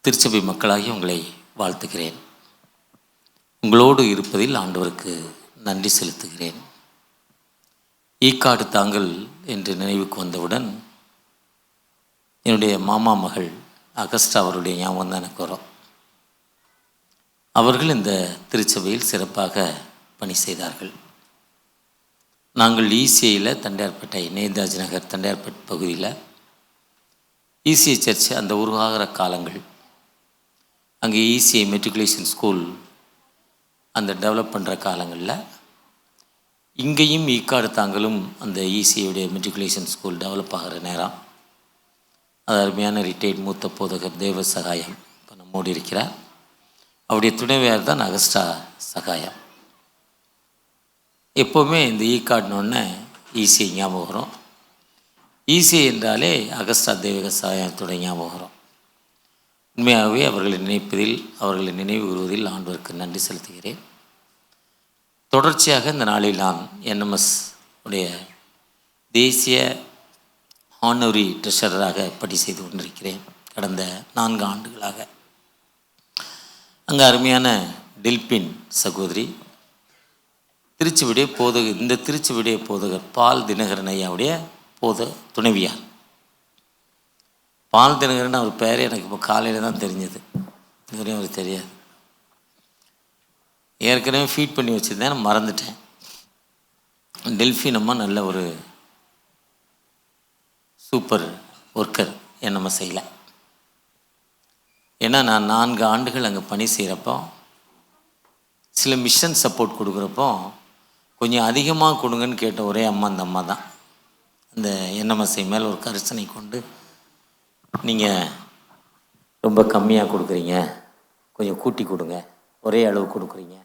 திருச்சபை மக்களாகி உங்களை வாழ்த்துகிறேன். உங்களோடு இருப்பதில் ஆண்டவருக்கு நன்றி செலுத்துகிறேன். ஈக்காடு தாங்கல் என்று நினைவுக்கு வந்தவுடன் என்னுடைய மாமா மகள் அகஸ்டா அவருடைய ஞாபகம் தான் எனக்கு வரும். அவர்கள் இந்த திருச்சபையில் சிறப்பாக பணி செய்தார்கள். நாங்கள் ஈசிஐயில் தண்டையார்பேட்டை நேதாஜி நகர் தண்டையார்பேட்டை பகுதியில் ஈசிஐ சர்ச் அந்த உருவாகிற காலங்கள், அங்கே ஈசிஐ மெட்ரிகுலேஷன் ஸ்கூல் அந்த டெவலப் பண்ணுற காலங்களில் இங்கேயும் ஈக்காடு தாங்களும் அந்த ஈசிஐயுடைய மெட்ரிகுலேஷன் ஸ்கூல் டெவலப் ஆகிற நேரம், அது அருமையான ரிட்டையர்ட் மூத்த போதகர் தேவ சகாயம் இப்போ நம்மோடு இருக்கிறார். அவருடைய துணைவியார் தான் அகஸ்டா சகாயம். எப்போவுமே இந்த ஈக்காடுனோடனே ஈசிஐ ஞாபகம் வரும். ஈசிஐ என்றாலே அகஸ்டா தேவக சகாயத்துடைய ஞாபகம் வரும். உண்மையாகவே அவர்களை நினைப்பதில், அவர்களை நினைவு கூறுவதில் ஆண்டவருக்கு நன்றி செலுத்துகிறேன். தொடர்ச்சியாக இந்த நாளில் நான் என்எம்எஸ் உடைய தேசிய ஹானரி ட்ரெஷரராக பணி செய்து கொண்டிருக்கிறேன். கடந்த 4 ஆண்டுகளாக அங்கே அருமையான டெல்பின் சகோதரி திருச்சிவிடைய போதகர், இந்த திருச்சிவிடைய போதகர் பால் தினகரன் ஐயாவுடைய துணைவியார். பால் தினகரன் அவர் பேர் எனக்கு இப்போ காலையில் தான் தெரிஞ்சது, இதுவரையும் அவருக்கு தெரியாது. ஏற்கனவே ஃபீட் பண்ணி வச்சுருந்தேன், நான் மறந்துட்டேன். டெல்ஃபின் அம்மா நல்ல ஒரு சூப்பர் ஒர்க்கர் நம்ம செய்யலை. ஏன்னா நான் 4 ஆண்டுகள் அங்கே பணி செய்கிறப்போ, சில மிஷன் சப்போர்ட் கொடுக்குறப்போ கொஞ்சம் அதிகமாக கொடுங்கன்னு கேட்ட ஒரே அம்மா அந்த அம்மா தான். அந்த என்எம்எஸ்ஐ மேலே ஒரு கரிசனை கொண்டு, நீங்கள் ரொம்ப கம்மியாக கொடுக்குறீங்க, கொஞ்சம் கூட்டி கொடுங்க, ஒரே அளவு கொடுக்குறீங்க.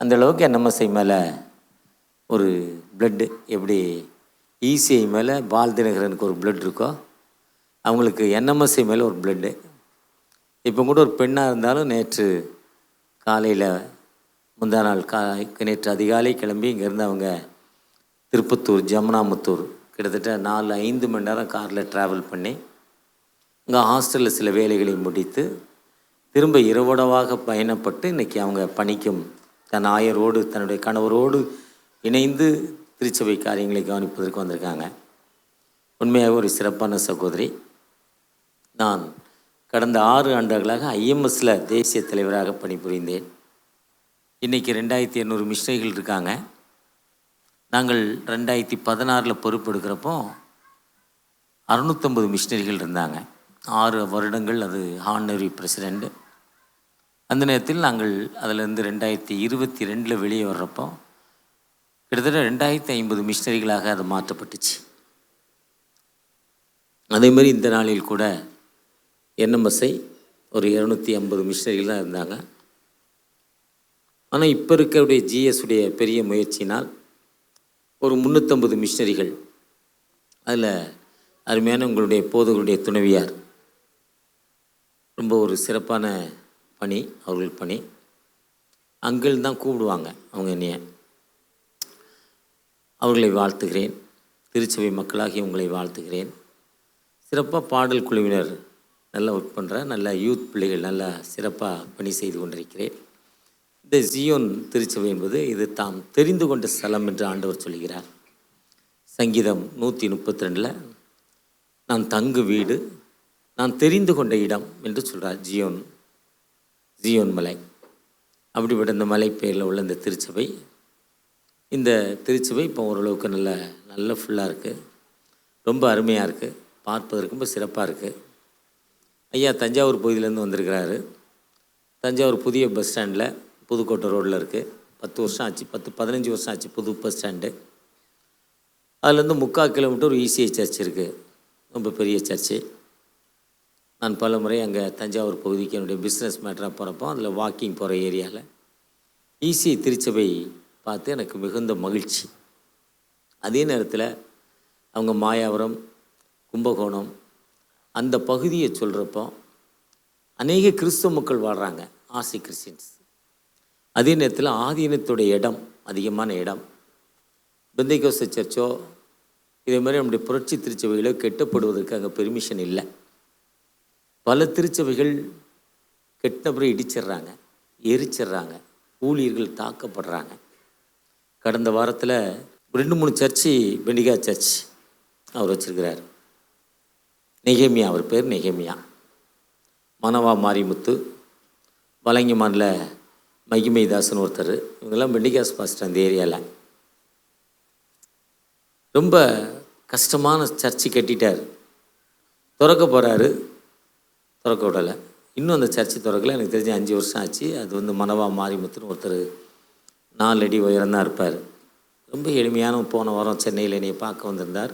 அந்த அளவுக்கு என்எம்எஸ்ஐ மேலே ஒரு பிளட்டு, எப்படி ஈசிஐ மேலே பால் தினகரனுக்கு ஒரு பிளட் இருக்கோ, அவங்களுக்கு என்எம்எஸ்ஐ மேலே ஒரு பிளட்டு. இப்போ கூட ஒரு பெண்ணாக இருந்தாலும் நேற்று காலையில் முந்தா நாள் நேற்று அதிகாலை கிளம்பி இங்கேருந்து அவங்க திருப்பத்தூர் ஜமுனாமுத்தூர் கிட்டத்தட்ட 4-5 மணி நேரம் காரில் ட்ராவல் பண்ணி இங்கே ஹாஸ்டலில் சில வேலைகளை முடித்து திரும்ப இரவோடவாக பயணப்பட்டு இன்றைக்கி அவங்க பணிக்கும் தன் ஆயரோடு தன்னுடைய கணவரோடு இணைந்து திருச்சபை காரியங்களை கவனிப்பதற்கு வந்திருக்காங்க. உண்மையாக ஒரு சிறப்பான சகோதரி. நான் கடந்த 6 ஆண்டுகளாக ஐஎம்எஸில் தேசிய தலைவராக பணிபுரிந்தேன். இன்றைக்கி 2200 மிஷனரிகள் இருக்காங்க. நாங்கள் 2016 பொறுப்பெடுக்கிறப்போ 650 மிஷனரிகள் இருந்தாங்க. 6 வருடங்கள் அது ஹானரி பிரசிடெண்ட்டு. அந்த நேரத்தில் நாங்கள் அதிலிருந்து 2022 வெளியே வர்றப்போ கிட்டத்தட்ட 2050 மிஷனரிகளாக அது மாற்றப்பட்டுச்சு. அதேமாதிரி இந்த நாளில் கூட என்எம்எஸ்ஐ ஒரு 250 மிஷனரிகள் தான் இருந்தாங்க. ஆனால் இப்போ இருக்கக்கூடிய ஜிஎஸ்டைய பெரிய முயற்சினால் ஒரு 350 மிஷனரிகள். அதில் அருமையான உங்களுடைய போதகருடைய துணைவியார் ரொம்ப ஒரு சிறப்பான பணி, அவர்கள் பணி. அங்கிள் தான் கூப்பிடுவாங்க அவங்க என்னைய. அவர்களை வாழ்த்துகிறேன். திருச்சபை மக்களாகி உங்களை வாழ்த்துகிறேன். சிறப்பாக பாடல் குழுவினர் நல்லா ஒர்க் பண்ணுற நல்ல யூத் பிள்ளைகள் நல்லா சிறப்பாக பணி செய்து கொண்டிருக்கிறேன். இந்த ஜியோன் திருச்சபை என்பது இது தாம் தெரிந்து கொண்ட ஸ்தலம் என்று ஆண்டவர் சொல்கிறார். சங்கீதம் 132 நான் தங்கு வீடு, நான் தெரிந்து கொண்ட இடம் என்று சொல்கிறார். ஜியோன் மலை. அப்படிப்பட்ட இந்த மலை பேரில் உள்ள இந்த திருச்சபை, இந்த திருச்சபை இப்போ ஓரளவுக்கு நல்ல ஃபுல்லாக இருக்குது, ரொம்ப அருமையாக இருக்குது, பார்ப்பதற்கு ரொம்ப சிறப்பாக இருக்குது. ஐயா தஞ்சாவூர் பகுதியிலேருந்து வந்திருக்கிறாரு. தஞ்சாவூர் புதிய பஸ் ஸ்டாண்டில் புதுக்கோட்டை ரோட்டில் இருக்குது. 10 வருஷம் ஆச்சு, 15 வருஷம் ஆச்சு புது பஸ் ஸ்டாண்டு. அதுலேருந்து 3/4 கிலோமீட்டர் ஒரு ஈசிஐ சர்ச் இருக்குது, ரொம்ப பெரிய சர்ச்சு. நான் பல முறை அங்கே தஞ்சாவூர் பகுதிக்கு என்னுடைய பிஸ்னஸ் மேட்டராக போகிறப்போ அதில் வாக்கிங் போகிற ஏரியாவில் ஈசிஐ திருச்சபை பார்த்து எனக்கு மிகுந்த மகிழ்ச்சி. அதே நேரத்தில் அவங்க மாயாவரம், கும்பகோணம் அந்த பகுதியை சொல்கிறப்போ அநேக கிறிஸ்தவ மக்கள் வாழ்கிறாங்க, ஆசி கிறிஸ்டின்ஸ். அதே நேரத்தில் ஆதீனத்துடைய இடம் அதிகமான இடம். பெந்தைக்கோஸ்து சர்ச்சோ இதே மாதிரி நம்முடைய புரட்சி திருச்சபைகளோ கெட்டப்படுவதற்கு அங்கே பெர்மிஷன் இல்லை. பல திருச்சபைகள் கெட்டபுரம் இடிச்சிடுறாங்க, எரிச்சிடுறாங்க, ஊழியர்கள் தாக்கப்படுறாங்க. கடந்த வாரத்தில் 2-3 சர்ச்சு, பெண்டிகா சர்ச் அவர் வச்சிருக்கிறார். நெகேமியா, அவர் பேர் நெகேமியா. மனவா மாரிமுத்து, வலங்கிமானில் மகிமைதாசன் ஒருத்தர், இவங்கெல்லாம் பெண்டிகாஸ் பாஸ்டர் அந்த ஏரியாவில். ரொம்ப கஷ்டமான சர்ச்சு கட்டிட்டார். திறக்க போகிறாரு, திறக்க விடலை. இன்னும் அந்த சர்ச்சு திறக்கலை. எனக்கு தெரிஞ்சு 5 வருஷம் ஆச்சு. அது மனவா மாரிமுத்துன்னு ஒருத்தர் 4 அடி உயரம்தான் இருப்பார். ரொம்ப எளிமையான. போன வாரம் சென்னையில் என்னை பார்க்க வந்திருந்தார்.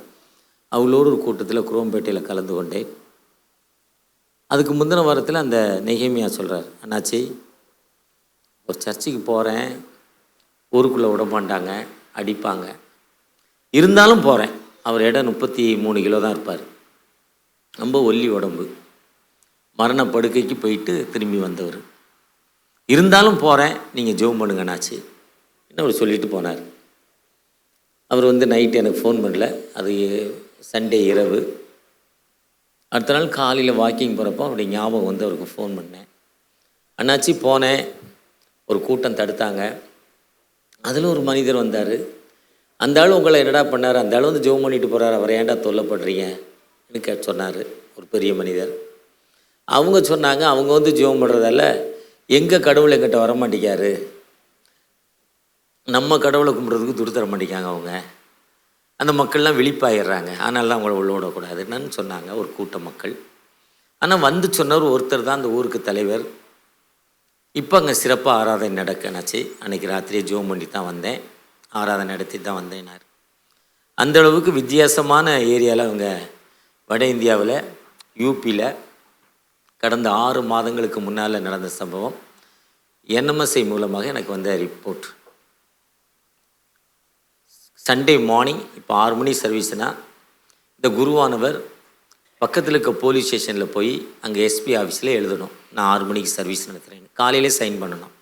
அவளோடு ஒரு கூட்டத்தில் குரோம்பேட்டையில் கலந்து கொண்டேன். அதுக்கு முந்தின வாரத்தில் அந்த நெகேமியா சொல்கிறார், அண்ணாச்சி ஒரு சர்ச்சுக்கு போகிறேன், ஊருக்குள்ளே விட மாட்டாங்க, அடிப்பாங்க, இருந்தாலும் போகிறேன். அவர் இடம் 33 கிலோ தான் இருப்பார். ரொம்ப ஒல்லி உடம்பு, மரண படுக்கைக்கு போயிட்டு திரும்பி வந்தவர். இருந்தாலும் போகிறேன், நீங்கள் ஜெபம் பண்ணுங்க அண்ணாச்சி என்ன அவர் சொல்லிட்டு போனார். அவர் நைட்டு எனக்கு ஃபோன் பண்ணல. அது சண்டே இரவு. அடுத்த நாள் காலையில் வாக்கிங் போகிறப்போ அவருடைய ஞாபகம் அவருக்கு ஃபோன் பண்ணேன். அண்ணாச்சி போனேன், ஒரு கூட்டம் தடுத்தாங்க. அதில் ஒரு மனிதர் வந்தார். அந்த ஆள் உங்களை என்னடா பண்ணார்? அந்த ஆள் ஜெபம் பண்ணிட்டு போகிறார், அவரை ஏன்டா தொல்லைப்படுறீங்கன்னு சொன்னார் ஒரு பெரிய மனிதர். அவங்க சொன்னாங்க, அவங்க ஜெபம் பண்ணுறதால எங்கள் கடவுள் எங்கிட்ட வர மாட்டேங்காரு, நம்ம கடவுளை கும்பிட்றதுக்கு துடு தர மாட்டேங்காங்க அவங்க, அந்த மக்கள்லாம் விழிப்பாயிடுறாங்க, அதனால அவங்கள உள்ள விடக்கூடாதுன்னு சொன்னாங்க ஒரு கூட்ட மக்கள். ஆனால் சொன்னவர் ஒருத்தர் தான் அந்த ஊருக்கு தலைவர். இப்போ அங்கே சிறப்பாக ஆராதனை நடக்கணாச்சு. அன்றைக்கி ராத்திரியே ஜெபம் பண்ணி தான் வந்தேன், ஆராதனை நடத்தி தான் வந்தேனார். அந்தளவுக்கு வித்தியாசமான ஏரியாவில் அவங்க வட இந்தியாவில் யூபியில் கடந்த 6 மாதங்களுக்கு முன்னால் நடந்த சம்பவம் என்எம்எஸ்ஐ மூலமாக எனக்கு வந்த ரிப்போர்ட். சண்டே மார்னிங் இப்போ 6 மணி சர்வீஸ்னால் இந்த குருவானவர் பக்கத்தில் இருக்க போலீஸ் ஸ்டேஷனில் போய் அங்கே எஸ்பி ஆஃபீஸில் எழுதணும், நான் 6 மணிக்கு சர்வீஸ் நடத்துகிறேன். காலையிலே சைன் பண்ணணும்.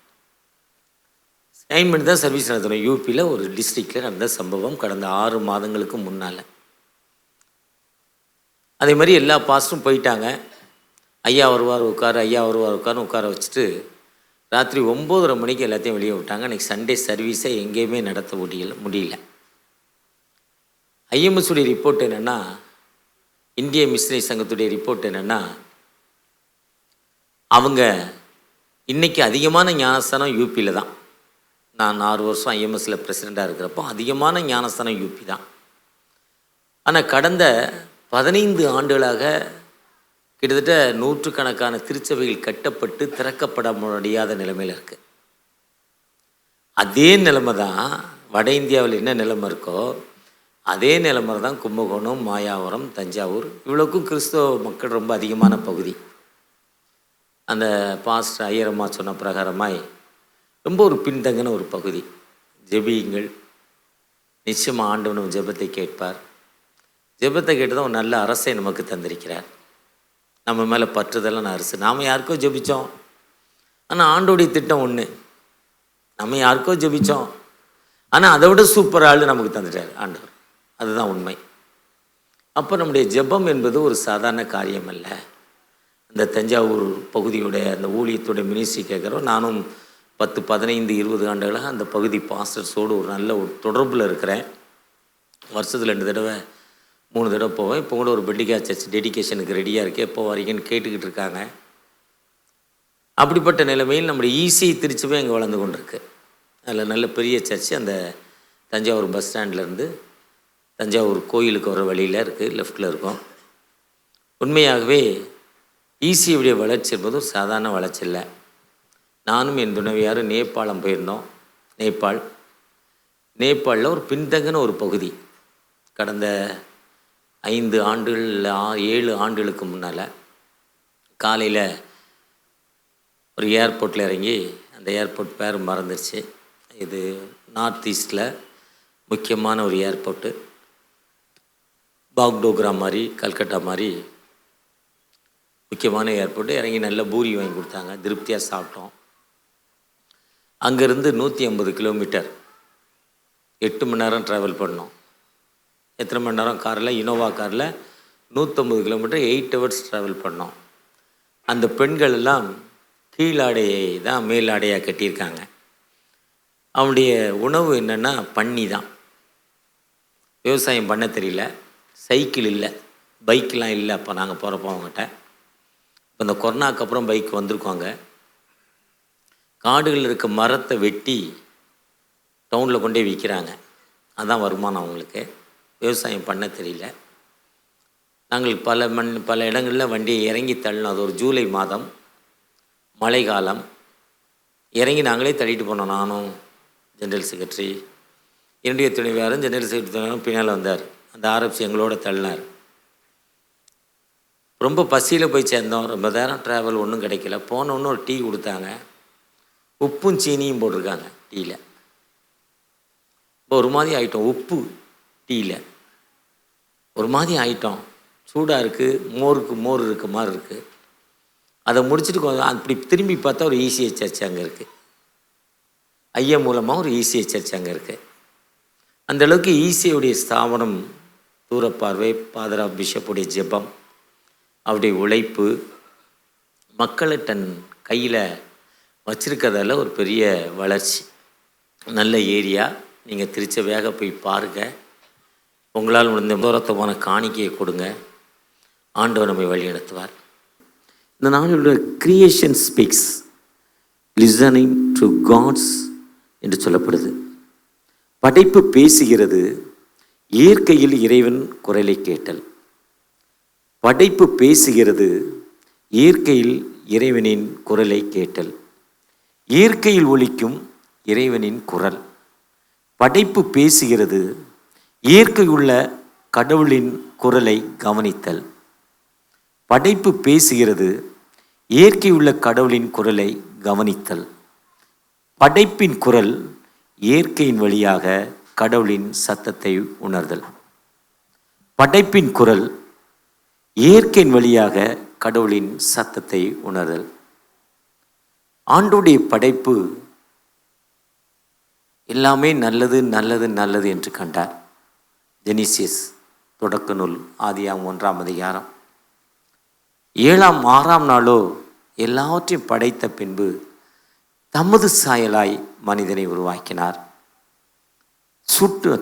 சைன் பண்ணி தான் சர்வீஸ் நடத்தணும். யூபியில் ஒரு டிஸ்ட்ரிக்டில் நடந்த சம்பவம் கடந்த 6 மாதங்களுக்கு முன்னால். அதே மாதிரி எல்லா பாஸ்டரும் போயிட்டாங்க. ஐயா வருவார் உட்கார், ஐயா வருவார் உட்கார்னு உட்கார வச்சுட்டு ராத்திரி 9:30 மணிக்கு எல்லாத்தையும் வெளியே விட்டாங்க. அன்றைக்கி சண்டே சர்வீஸை எங்கேயுமே நடத்த முடியல. ஐஎம்எஸுடைய ரிப்போர்ட் என்னென்னா, இந்திய மிஷினரி சங்கத்துடைய ரிப்போர்ட் என்னென்னா, அவங்க இன்றைக்கி அதிகமான ஞானஸ்தானம் யூபியில் தான். நான் 6 வருஷம் ஐஎம்எஸில் பிரசிடெண்ட்டாக இருக்கிறப்போ அதிகமான ஞானஸ்தானம் யூபி தான். ஆனால் கடந்த 15 ஆண்டுகளாக கிட்டத்தட்ட 100கணக்கான திருச்சபைகள் கட்டப்பட்டு திறக்கப்பட முடியாத நிலைமையில் இருக்குது. அதே நிலைமை தான் வட இந்தியாவில் என்ன நிலைமை இருக்கோ அதே நிலைமை தான் கும்பகோணம், மாயாவரம், தஞ்சாவூர். இவ்வளோக்கும் கிறிஸ்தவ மக்கள் ரொம்ப அதிகமான பகுதி. அந்த பாஸ்டர் ஐயரம்மா சொன்ன பிரகாரமாய் ரொம்ப ஒரு பின்தங்கின ஒரு பகுதி. ஜெபியுங்கள், நிச்சயமாக ஆண்டவனும் ஜெபத்தை கேட்பார். ஜெபத்தை கேட்டு தான் ஒரு நல்ல அரசை நமக்கு தந்திருக்கிறார். நம்ம மேலே பற்றுதலான அரசு. நாம் யாருக்கோ ஜெபித்தோம், ஆனால் ஆண்டோடைய திட்டம் ஒன்று. நம்ம யாருக்கோ ஜெபித்தோம், ஆனால் அதை விட சூப்பர் ஆள் நமக்கு தந்துட்டார் ஆண்டவர். அதுதான் உண்மை. அப்போ நம்முடைய ஜெபம் என்பது ஒரு சாதாரண காரியம் அல்ல. அந்த தஞ்சாவூர் பகுதியுடைய அந்த ஊழியத்துடைய மினிஸ்ட்ரி கேட்குறோம். நானும் 10, 15, 20 ஆண்டுகளாக அந்த பகுதி பாஸ்டர்ஸோடு ஒரு நல்ல ஒரு தொடர்பில் இருக்கிறேன். வருஷத்தில் 2 தடவை 3 தடவை போவேன். இப்போ கூட ஒரு பெண்டிகா சர்ச் டெடிகேஷனுக்கு ரெடியாக இருக்கே, எப்போ வரீங்கன்னு கேட்டுக்கிட்டு இருக்காங்க. அப்படிப்பட்ட நிலைமையில் நம்முடைய ஈஸி திருச்சபை அங்கே வளர்ந்து கொண்டிருக்கு. அதில் நல்ல பெரிய சர்ச்சு அந்த தஞ்சாவூர் பஸ் ஸ்டாண்ட்லேருந்து தஞ்சாவூர் கோயிலுக்கு வர வழியில் இருக்குது, லெஃப்டில் இருக்கும். உண்மையாகவே ஈசியுடைய வளர்ச்சி என்பது ஒரு சாதாரண வளர்ச்சி இல்லை. நானும் என் துணைவியாரும் நேபாளம் போயிருந்தோம். நேபாளில் ஒரு பின்தங்கின ஒரு பகுதி. கடந்த 5 ஆண்டுகள் 7 ஆண்டுகளுக்கு முன்னால் காலையில் ஒரு ஏர்போர்ட்டில் இறங்கி, அந்த ஏர்போர்ட் பேர் மறந்துருச்சு. இது நார்த் ஈஸ்டில் முக்கியமான ஒரு ஏர்போர்ட்டு. பாக்டோக்ரா மாதிரி, கல்கட்டா மாதிரி முக்கியமான ஏர்போர்ட்டு. இறங்கி நல்ல பூரி வாங்கி கொடுத்தாங்க, திருப்தியாக சாப்பிட்டோம். அங்கேருந்து 150 கிலோமீட்டர் 8 மணி நேரம் ட்ராவல் பண்ணோம். எத்தனை மணி நேரம் காரில், இனோவா காரில் 150 கிலோமீட்டர் 8 ஹவர்ஸ் ட்ராவல் பண்ணோம். அந்த பெண்கள் எல்லாம் கீழாடையை தான் மேலாடையாக கட்டியிருக்காங்க. அவனுடைய உணவு என்னென்னா பன்னி தான். விவசாயம் பண்ண தெரியல, சைக்கிள் இல்லை, பைக்கெலாம் இல்லை. அப்போ நாங்கள் போகிறப்போ அவங்ககிட்ட இப்போ இந்த கொரோனாக்கு அப்புறம் பைக் வந்திருக்கோங்க. காடுகளில் இருக்க மரத்தை வெட்டி டவுனில் கொண்டே விற்கிறாங்க. அதுதான் வருமானம் அவங்களுக்கு. விவசாயம் பண்ண தெரியல. நாங்கள் பல இடங்களில் வண்டியை இறங்கி தள்ளணும். அது ஒரு ஜூலை மாதம், மழை காலம். இறங்கி நாங்களே தள்ளிட்டு போனோம். நானும் ஜெனரல் செக்ரட்டரி, என்னுடைய துணைவியாரும் ஜெனரல் செக்ரட்டரி பின்னால் வந்தார். அந்த ஆர்எஃப்சி எங்களோட தள்ளினார். ரொம்ப பசியில் போய் சேர்ந்தோம். ரொம்ப நேரம் ட்ராவல், ஒன்றும் கிடைக்கல. போனோன்னு ஒரு டீ கொடுத்தாங்க. உப்பும் சீனியும் போட்டிருக்காங்க டீயில். இப்போ ஒரு மாதிரி ஆகிட்டோம். உப்பு டீயில் ஒரு மாதிரி ஆகிட்டோம். சூடாக இருக்குது, மோர் இருக்க மாதிரி இருக்குது. அதை முடிச்சுட்டு அப்படி திரும்பி பார்த்தா ஒரு இசிஐ சர்ச் அங்கே இருக்குது. ஐயா மூலமாக ஒரு இசிஐ சர்ச் அங்கே இருக்குது. அந்தளவுக்கு இசிஐடைய ஸ்தாபனம், தூரப்பார்வை, ஃபாதர் ஆஃப் பிஷப்புடைய ஜெபம், அவருடைய உழைப்பு, மக்களை தன் கையில் வச்சிருக்கிறதால ஒரு பெரிய வளர்ச்சி. நல்ல ஏரியா. நீங்கள் திருச்சபையாக போய் பாருங்கள். உங்களால் முடிந்த தூரத்தமான காணிக்கையை கொடுங்க. ஆண்டவர் நம்மை வழி நடத்துவார். இந்த நாளில் creation speaks, listening to gods என்று சொல்லப்படுது. படைப்பு பேசுகிறது, இயற்கையில் இறைவன் குரலை கேட்டல். படைப்பு பேசுகிறது, இயற்கையில் இறைவனின் குரலை கேட்டல். இயற்கையில் ஒலிக்கும் இறைவனின் குரல். படைப்பு பேசுகிறது, இயற்கையுள்ள கடவுளின் குரலை கவனித்தல். படைப்பு பேசுகிறது, இயற்கையுள்ள கடவுளின் குரலை கவனித்தல். படைப்பின் குரல் இயற்கையின் வழியாக கடவுளின் சத்தத்தை உணர்தல். படைப்பின் குரல் இயற்கையின் வழியாக கடவுளின் சத்தத்தை உணர்தல். ஆண்டோடைய படைப்பு எல்லாமே நல்லது நல்லது நல்லது என்று கண்டார். ஜெனிசியஸ் தொடக்க நூல் ஆதியாகமம் 1ஆம் அதிகாரம் 7ஆம் 6ஆம் நாளோ எல்லாவற்றையும் படைத்த பின்பு தமது சாயலாய் மனிதனை உருவாக்கினார்.